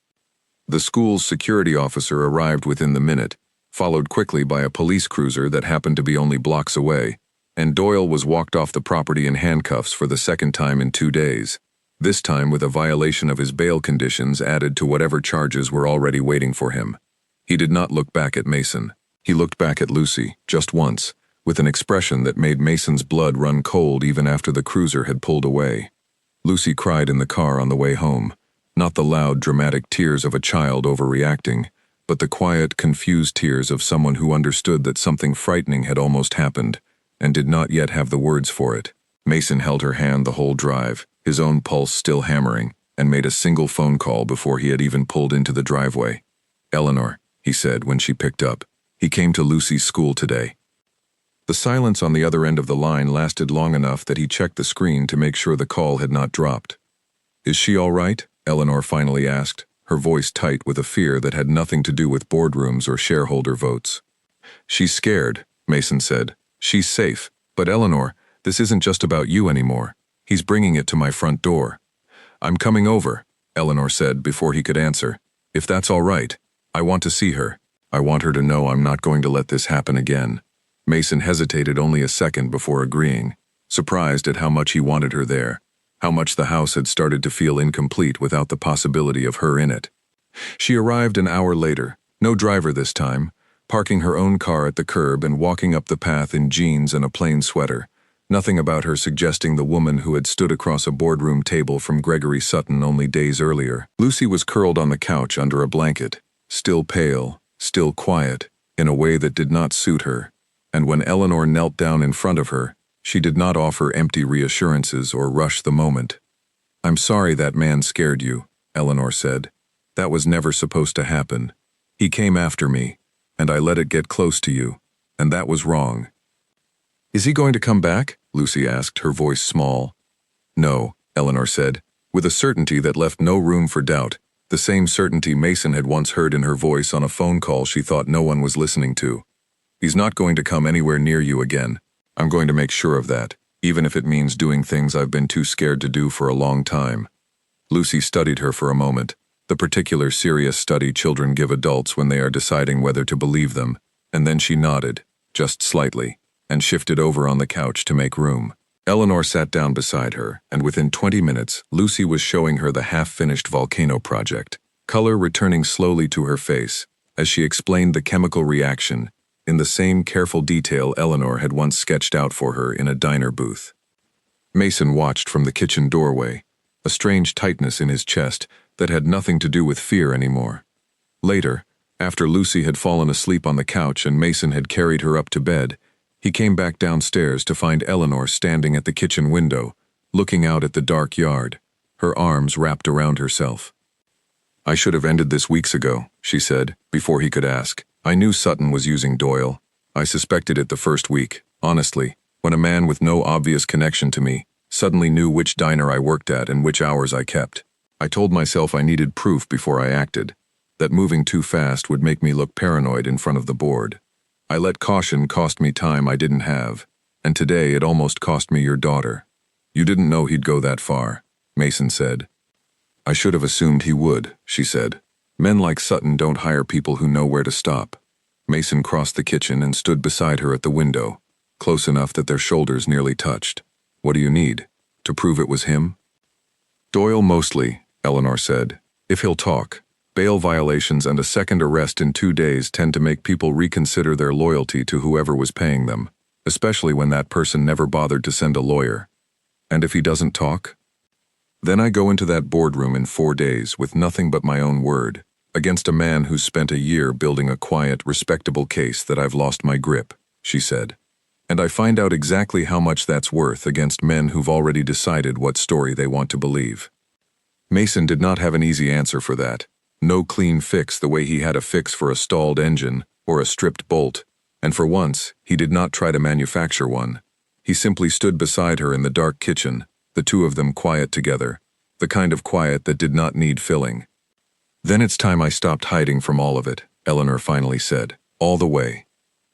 The school's security officer arrived within the minute, followed quickly by a police cruiser that happened to be only blocks away, and Doyle was walked off the property in handcuffs for the second time in 2 days, this time with a violation of his bail conditions added to whatever charges were already waiting for him. He did not look back at Mason. He looked back at Lucy, just once, with an expression that made Mason's blood run cold even after the cruiser had pulled away. Lucy cried in the car on the way home, not the loud, dramatic tears of a child overreacting, but the quiet, confused tears of someone who understood that something frightening had almost happened, and did not yet have the words for it. Mason held her hand the whole drive, his own pulse still hammering, and made a single phone call before he had even pulled into the driveway. "Eleanor," he said when she picked up. "He came to Lucy's school today." The silence on the other end of the line lasted long enough that he checked the screen to make sure the call had not dropped. "Is she all right?" Eleanor finally asked, her voice tight with a fear that had nothing to do with boardrooms or shareholder votes. "She's scared," Mason said. "She's safe. But Eleanor, this isn't just about you anymore. He's bringing it to my front door." "I'm coming over," Eleanor said before he could answer. "If that's all right. I want to see her. I want her to know I'm not going to let this happen again." Mason hesitated only a second before agreeing, surprised at how much he wanted her there, how much the house had started to feel incomplete without the possibility of her in it. She arrived an hour later, no driver this time, parking her own car at the curb and walking up the path in jeans and a plain sweater, nothing about her suggesting the woman who had stood across a boardroom table from Gregory Sutton only days earlier. Lucy was curled on the couch under a blanket, still pale, still quiet, in a way that did not suit her, and when Eleanor knelt down in front of her, she did not offer empty reassurances or rush the moment. "I'm sorry that man scared you," Eleanor said. "That was never supposed to happen. He came after me, and I let it get close to you, and that was wrong." "Is he going to come back?" Lucy asked, her voice small. "No," Eleanor said, with a certainty that left no room for doubt, the same certainty Mason had once heard in her voice on a phone call she thought no one was listening to. "He's not going to come anywhere near you again. I'm going to make sure of that, even if it means doing things I've been too scared to do for a long time." Lucy studied her for a moment, the particular serious study children give adults when they are deciding whether to believe them, and then she nodded, just slightly, and shifted over on the couch to make room. Eleanor sat down beside her, and within 20 minutes, Lucy was showing her the half-finished volcano project, color returning slowly to her face, as she explained the chemical reaction, in the same careful detail Eleanor had once sketched out for her in a diner booth. Mason watched from the kitchen doorway, a strange tightness in his chest that had nothing to do with fear anymore. Later, after Lucy had fallen asleep on the couch and Mason had carried her up to bed, he came back downstairs to find Eleanor standing at the kitchen window, looking out at the dark yard, her arms wrapped around herself. "I should have ended this weeks ago," she said, before he could ask. "I knew Sutton was using Doyle. I suspected it the first week, honestly, when a man with no obvious connection to me suddenly knew which diner I worked at and which hours I kept. I told myself I needed proof before I acted, that moving too fast would make me look paranoid in front of the board. I let caution cost me time I didn't have, and today it almost cost me your daughter." "You didn't know he'd go that far," Mason said. "I should have assumed he would," she said. "Men like Sutton don't hire people who know where to stop." Mason crossed the kitchen and stood beside her at the window, close enough that their shoulders nearly touched. "What do you need? To prove it was him?" "Doyle mostly," Eleanor said. "If he'll talk. Bail violations and a second arrest in 2 days tend to make people reconsider their loyalty to whoever was paying them, especially when that person never bothered to send a lawyer. And if he doesn't talk? Then I go into that boardroom in 4 days with nothing but my own word, against a man who's spent a year building a quiet, respectable case that I've lost my grip, she said. And I find out exactly how much that's worth against men who've already decided what story they want to believe. Mason did not have an easy answer for that. No clean fix the way he had a fix for a stalled engine or a stripped bolt, and for once, he did not try to manufacture one. He simply stood beside her in the dark kitchen, the two of them quiet together, the kind of quiet that did not need filling. Then it's time I stopped hiding from all of it, Eleanor finally said, all the way.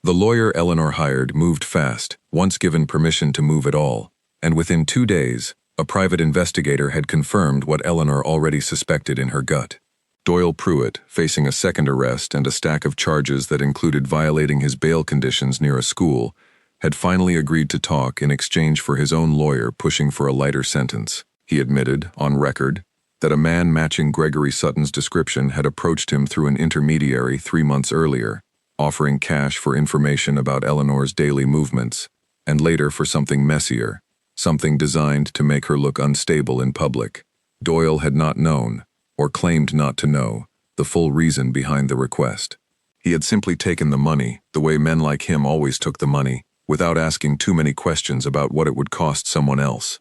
The lawyer Eleanor hired moved fast, once given permission to move at all, and within 2 days, a private investigator had confirmed what Eleanor already suspected in her gut. Doyle Pruitt, facing a second arrest and a stack of charges that included violating his bail conditions near a school, had finally agreed to talk in exchange for his own lawyer pushing for a lighter sentence. He admitted, on record, that a man matching Gregory Sutton's description had approached him through an intermediary 3 months earlier, offering cash for information about Eleanor's daily movements, and later for something messier, something designed to make her look unstable in public. Doyle had not known, or claimed not to know, the full reason behind the request. He had simply taken the money, the way men like him always took the money, without asking too many questions about what it would cost someone else.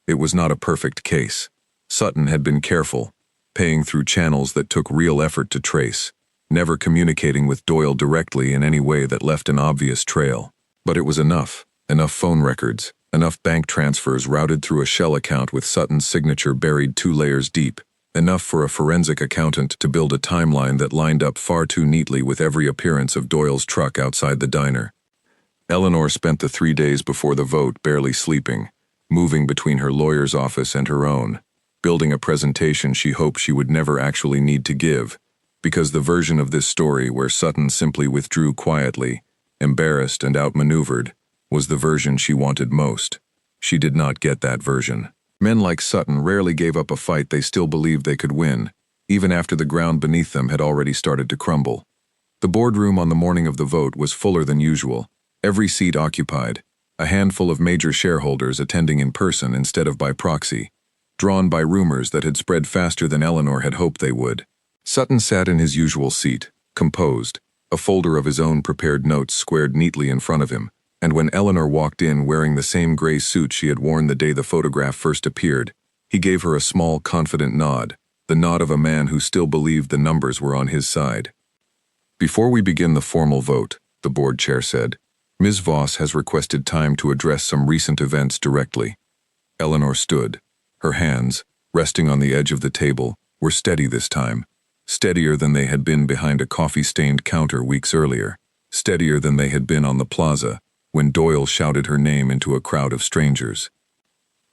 It was not a perfect case. Sutton had been careful, paying through channels that took real effort to trace, never communicating with Doyle directly in any way that left an obvious trail. But it was enough phone records, enough bank transfers routed through a shell account with Sutton's signature buried 2 layers deep, enough for a forensic accountant to build a timeline that lined up far too neatly with every appearance of Doyle's truck outside the diner. Eleanor spent the 3 days before the vote barely sleeping, moving between her lawyer's office and her own, building a presentation she hoped she would never actually need to give, because the version of this story where Sutton simply withdrew quietly, embarrassed and outmaneuvered, was the version she wanted most. She did not get that version. Men like Sutton rarely gave up a fight they still believed they could win, even after the ground beneath them had already started to crumble. The boardroom on the morning of the vote was fuller than usual, every seat occupied, a handful of major shareholders attending in person instead of by proxy, drawn by rumors that had spread faster than Eleanor had hoped they would. Sutton sat in his usual seat, composed, a folder of his own prepared notes squared neatly in front of him, and when Eleanor walked in wearing the same gray suit she had worn the day the photograph first appeared, he gave her a small, confident nod, the nod of a man who still believed the numbers were on his side. Before we begin the formal vote, the board chair said, Ms. Voss has requested time to address some recent events directly. Eleanor stood. Her hands, resting on the edge of the table, were steady this time, steadier than they had been behind a coffee-stained counter weeks earlier, steadier than they had been on the plaza when Doyle shouted her name into a crowd of strangers.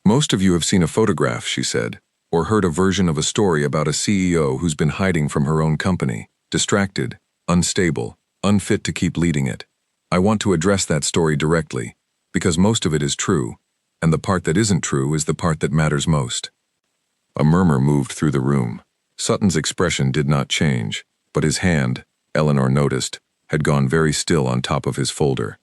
Most of you have seen a photograph, she said, or heard a version of a story about a CEO who's been hiding from her own company, distracted, unstable, unfit to keep leading it. I want to address that story directly, because most of it is true, and the part that isn't true is the part that matters most. A murmur moved through the room. Sutton's expression did not change, but his hand, Eleanor noticed, had gone very still on top of his folder.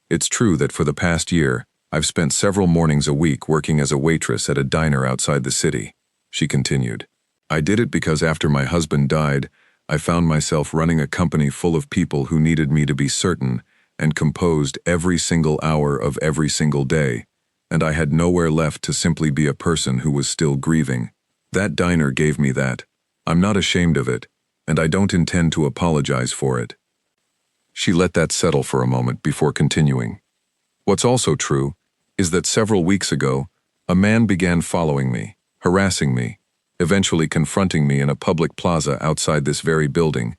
It's true that for the past year, I've spent several mornings a week working as a waitress at a diner outside the city, she continued. I did it because after my husband died, I found myself running a company full of people who needed me to be certain and composed every single hour of every single day, and I had nowhere left to simply be a person who was still grieving. That diner gave me that. I'm not ashamed of it, and I don't intend to apologize for it. She let that settle for a moment before continuing. What's also true is that several weeks ago, a man began following me, harassing me, eventually confronting me in a public plaza outside this very building,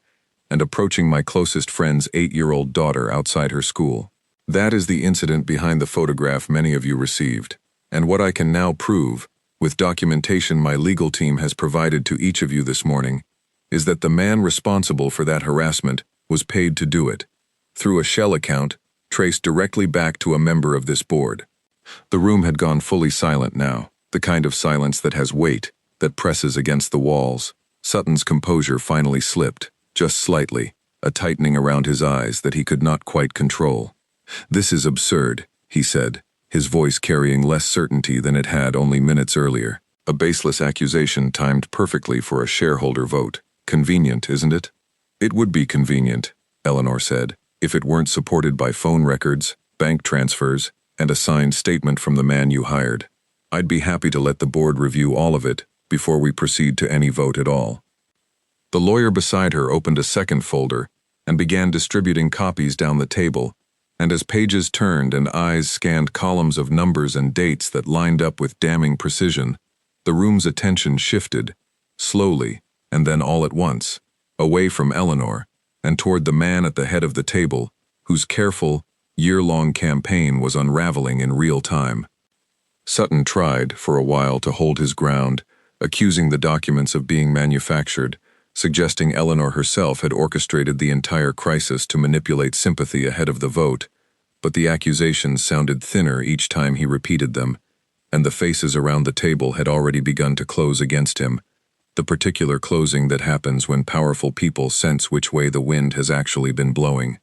and approaching my closest friend's 8-year-old daughter outside her school. That is the incident behind the photograph many of you received, and what I can now prove, with documentation my legal team has provided to each of you this morning, is that the man responsible for that harassment was paid to do it, through a shell account traced directly back to a member of this board. The room had gone fully silent now, the kind of silence that has weight, that presses against the walls. Sutton's composure finally slipped, just slightly, a tightening around his eyes that he could not quite control. "This is absurd," he said, his voice carrying less certainty than it had only minutes earlier. "A baseless accusation timed perfectly for a shareholder vote. Convenient, isn't it?" "It would be convenient," Eleanor said, "if it weren't supported by phone records, bank transfers, and a signed statement from the man you hired. I'd be happy to let the board review all of it before we proceed to any vote at all." The lawyer beside her opened a second folder and began distributing copies down the table, and as pages turned and eyes scanned columns of numbers and dates that lined up with damning precision, the room's attention shifted, slowly, and then all at once, away from Eleanor and toward the man at the head of the table, whose careful, year-long campaign was unraveling in real time. Sutton tried, for a while, to hold his ground, accusing the documents of being manufactured, suggesting Eleanor herself had orchestrated the entire crisis to manipulate sympathy ahead of the vote, but the accusations sounded thinner each time he repeated them, and the faces around the table had already begun to close against him, the particular closing that happens when powerful people sense which way the wind has actually been blowing.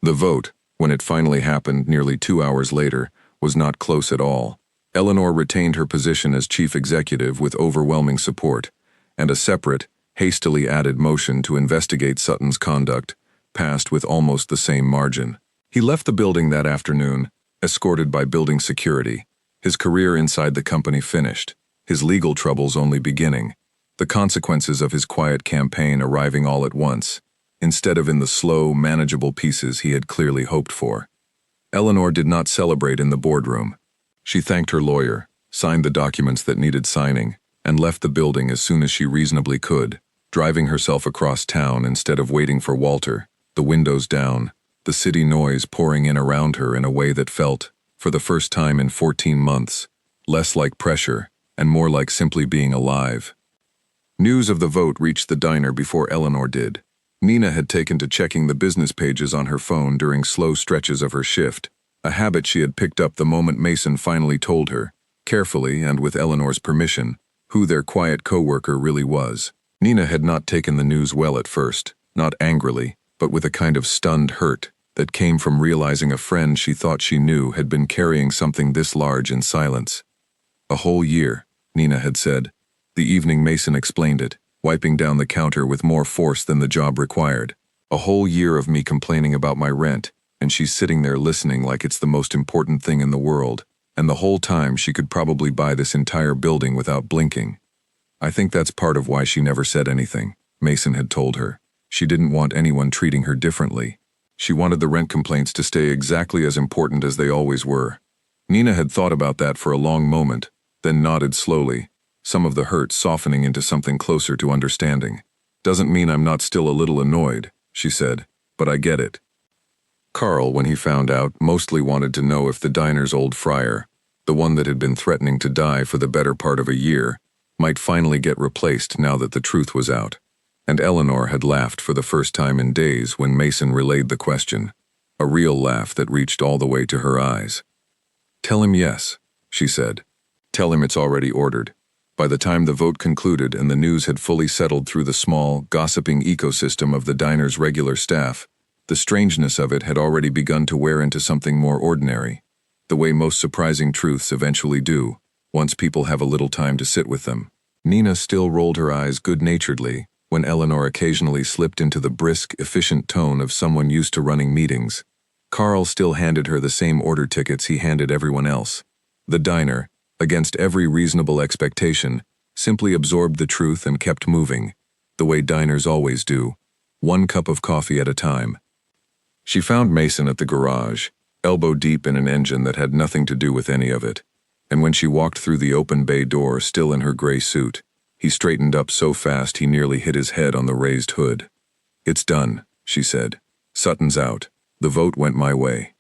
The vote, when it finally happened nearly 2 hours later, was not close at all. Eleanor retained her position as chief executive with overwhelming support, and a separate, hastily added motion to investigate Sutton's conduct passed with almost the same margin. He left the building that afternoon, escorted by building security, his career inside the company finished, his legal troubles only beginning, the consequences of his quiet campaign arriving all at once, instead of in the slow, manageable pieces he had clearly hoped for. Eleanor did not celebrate in the boardroom. She thanked her lawyer, signed the documents that needed signing, and left the building as soon as she reasonably could, driving herself across town instead of waiting for Walter, the windows down, the city noise pouring in around her in a way that felt, for the first time in 14 months, less like pressure and more like simply being alive. News of the vote reached the diner before Eleanor did. Nina had taken to checking the business pages on her phone during slow stretches of her shift, a habit she had picked up the moment Mason finally told her, carefully and with Eleanor's permission, who their quiet co-worker really was. Nina had not taken the news well at first, not angrily, but with a kind of stunned hurt that came from realizing a friend she thought she knew had been carrying something this large in silence. "A whole year," Nina had said, the evening Mason explained it, wiping down the counter with more force than the job required. "A whole year of me complaining about my rent, and she's sitting there listening like it's the most important thing in the world, and the whole time she could probably buy this entire building without blinking. I think that's part of why she never said anything," Mason had told her. She didn't want anyone treating her differently. She wanted the rent complaints to stay exactly as important as they always were. Nina had thought about that for a long moment, then nodded slowly, some of the hurt softening into something closer to understanding. "Doesn't mean I'm not still a little annoyed," she said, "but I get it." Carl, when he found out, mostly wanted to know if the diner's old fryer, the one that had been threatening to die for the better part of a year, might finally get replaced now that the truth was out. And Eleanor had laughed for the first time in days when Mason relayed the question, a real laugh that reached all the way to her eyes. "Tell him yes," she said. "Tell him it's already ordered." By the time the vote concluded and the news had fully settled through the small, gossiping ecosystem of the diner's regular staff, the strangeness of it had already begun to wear into something more ordinary, the way most surprising truths eventually do, once people have a little time to sit with them. Nina still rolled her eyes good-naturedly when Eleanor occasionally slipped into the brisk, efficient tone of someone used to running meetings. Carl still handed her the same order tickets he handed everyone else. The diner, against every reasonable expectation, simply absorbed the truth and kept moving, the way diners always do, one cup of coffee at a time. She found Mason at the garage, elbow deep in an engine that had nothing to do with any of it, and when she walked through the open bay door still in her gray suit, he straightened up so fast he nearly hit his head on the raised hood. "It's done," she said. "Sutton's out. The vote went my way."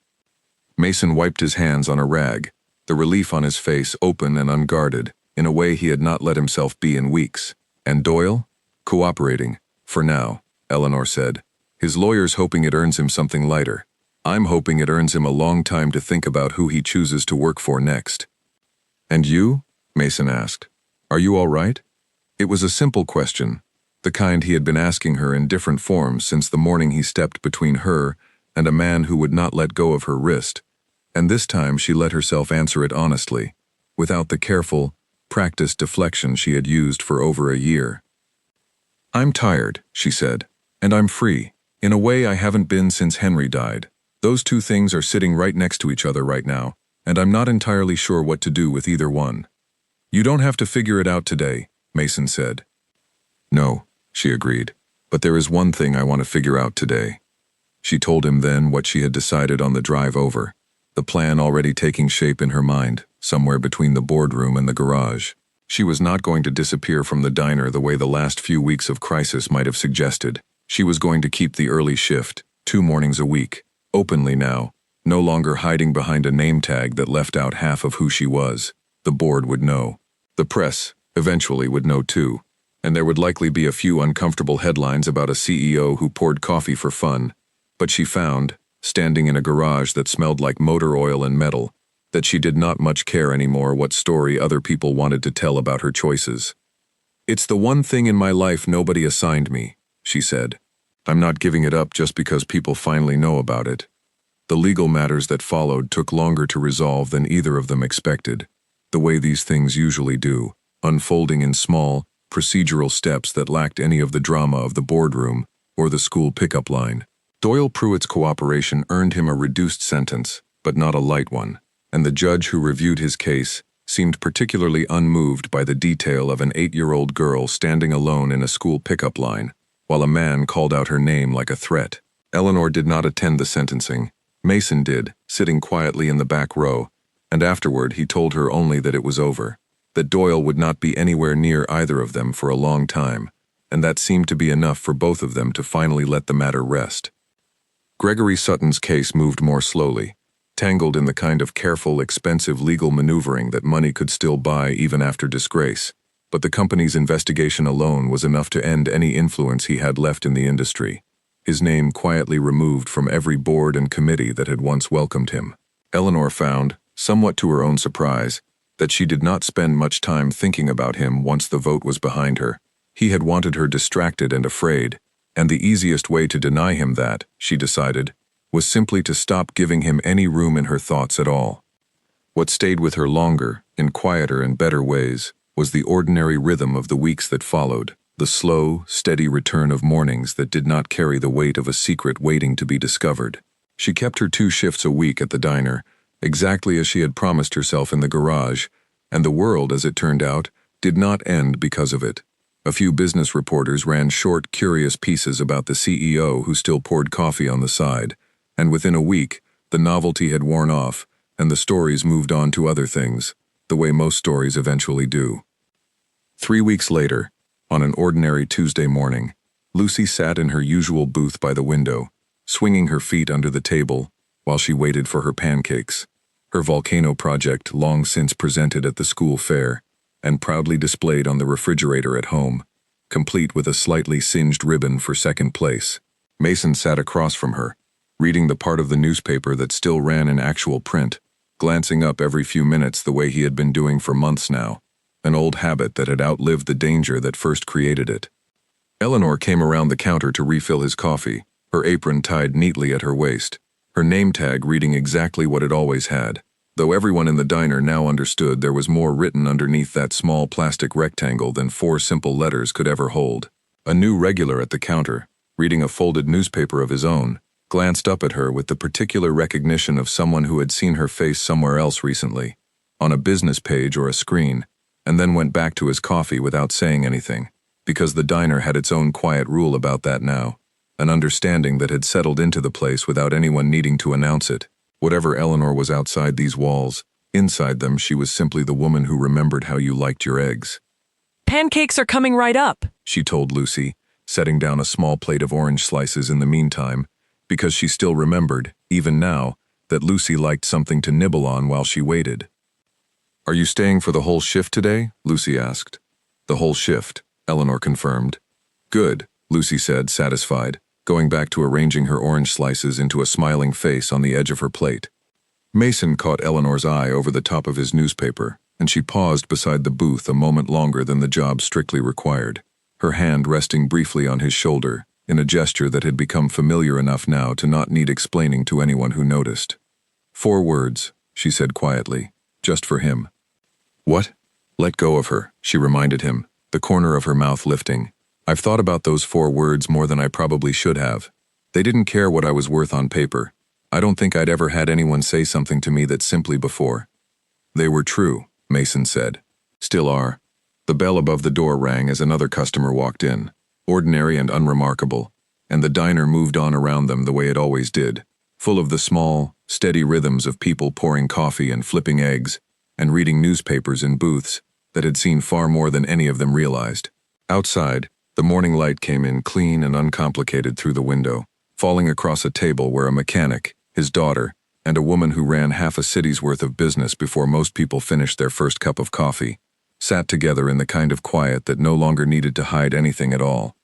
Mason wiped his hands on a rag, the relief on his face open and unguarded, in a way he had not let himself be in weeks. "And Doyle?" "Cooperating, for now," Eleanor said. "His lawyer's hoping it earns him something lighter. I'm hoping it earns him a long time to think about who he chooses to work for next." "And you?" Mason asked. "Are you all right?" It was a simple question, the kind he had been asking her in different forms since the morning he stepped between her and a man who would not let go of her wrist, and this time she let herself answer it honestly, without the careful, practiced deflection she had used for over a year. "I'm tired," she said, "and I'm free. In a way I haven't been since Henry died. Those two things are sitting right next to each other right now, and I'm not entirely sure what to do with either one." "You don't have to figure it out today," Mason said. "No," she agreed, "but there is one thing I want to figure out today." She told him then what she had decided on the drive over, the plan already taking shape in her mind, somewhere between the boardroom and the garage. She was not going to disappear from the diner the way the last few weeks of crisis might have suggested. She was going to keep the early shift, 2 mornings a week, openly now, no longer hiding behind a name tag that left out half of who she was. The board would know. The press, eventually, would know too, and there would likely be a few uncomfortable headlines about a CEO who poured coffee for fun. But she found, standing in a garage that smelled like motor oil and metal, that she did not much care anymore what story other people wanted to tell about her choices. "It's the one thing in my life nobody assigned me," she said. "I'm not giving it up just because people finally know about it." The legal matters that followed took longer to resolve than either of them expected, the way these things usually do, unfolding in small, procedural steps that lacked any of the drama of the boardroom or the school pickup line. Doyle Pruitt's cooperation earned him a reduced sentence, but not a light one, and the judge who reviewed his case seemed particularly unmoved by the detail of an 8-year-old girl standing alone in a school pickup line, while a man called out her name like a threat. Eleanor did not attend the sentencing. Mason did, sitting quietly in the back row, and afterward he told her only that it was over, that Doyle would not be anywhere near either of them for a long time, and that seemed to be enough for both of them to finally let the matter rest. Gregory Sutton's case moved more slowly, tangled in the kind of careful, expensive legal maneuvering that money could still buy even after disgrace, but the company's investigation alone was enough to end any influence he had left in the industry, his name quietly removed from every board and committee that had once welcomed him. Eleanor found, somewhat to her own surprise, that she did not spend much time thinking about him once the vote was behind her. He had wanted her distracted and afraid, and the easiest way to deny him that, she decided, was simply to stop giving him any room in her thoughts at all. What stayed with her longer, in quieter and better ways, was the ordinary rhythm of the weeks that followed, the slow, steady return of mornings that did not carry the weight of a secret waiting to be discovered. She kept her 2 shifts a week at the diner, exactly as she had promised herself in the garage, and the world, as it turned out, did not end because of it. A few business reporters ran short, curious pieces about the CEO who still poured coffee on the side, and within a week, the novelty had worn off, and the stories moved on to other things, the way most stories eventually do. 3 weeks later, on an ordinary Tuesday morning, Lucy sat in her usual booth by the window, swinging her feet under the table, while she waited for her pancakes, her volcano project long since presented at the school fair, and proudly displayed on the refrigerator at home, complete with a slightly singed ribbon for second place. Mason sat across from her, reading the part of the newspaper that still ran in actual print, glancing up every few minutes the way he had been doing for months now, an old habit that had outlived the danger that first created it. Eleanor came around the counter to refill his coffee, her apron tied neatly at her waist, her name tag reading exactly what it always had, though everyone in the diner now understood there was more written underneath that small plastic rectangle than 4 simple letters could ever hold. A new regular at the counter, reading a folded newspaper of his own, glanced up at her with the particular recognition of someone who had seen her face somewhere else recently, on a business page or a screen, and then went back to his coffee without saying anything, because the diner had its own quiet rule about that now, an understanding that had settled into the place without anyone needing to announce it. Whatever Eleanor was outside these walls, inside them she was simply the woman who remembered how you liked your eggs. "Pancakes are coming right up," she told Lucy, setting down a small plate of orange slices in the meantime, because she still remembered, even now, that Lucy liked something to nibble on while she waited. "Are you staying for the whole shift today?" Lucy asked. "The whole shift," Eleanor confirmed. "Good," Lucy said, satisfied, going back to arranging her orange slices into a smiling face on the edge of her plate. Mason caught Eleanor's eye over the top of his newspaper, and she paused beside the booth a moment longer than the job strictly required. her hand resting briefly on his shoulder, in a gesture that had become familiar enough now to not need explaining to anyone who noticed. 4 words, she said quietly, just for him. What? Let go of her, she reminded him, the corner of her mouth lifting. I've thought about those 4 words more than I probably should have. They didn't care what I was worth on paper. I don't think I'd ever had anyone say something to me that simply before. They were true, Mason said. Still are. The bell above the door rang as another customer walked in, ordinary and unremarkable, and the diner moved on around them the way it always did, full of the small, steady rhythms of people pouring coffee and flipping eggs, and reading newspapers in booths that had seen far more than any of them realized. Outside, the morning light came in clean and uncomplicated through the window, falling across a table where a mechanic, his daughter, and a woman who ran half a city's worth of business before most people finished their first cup of coffee, sat together in the kind of quiet that no longer needed to hide anything at all.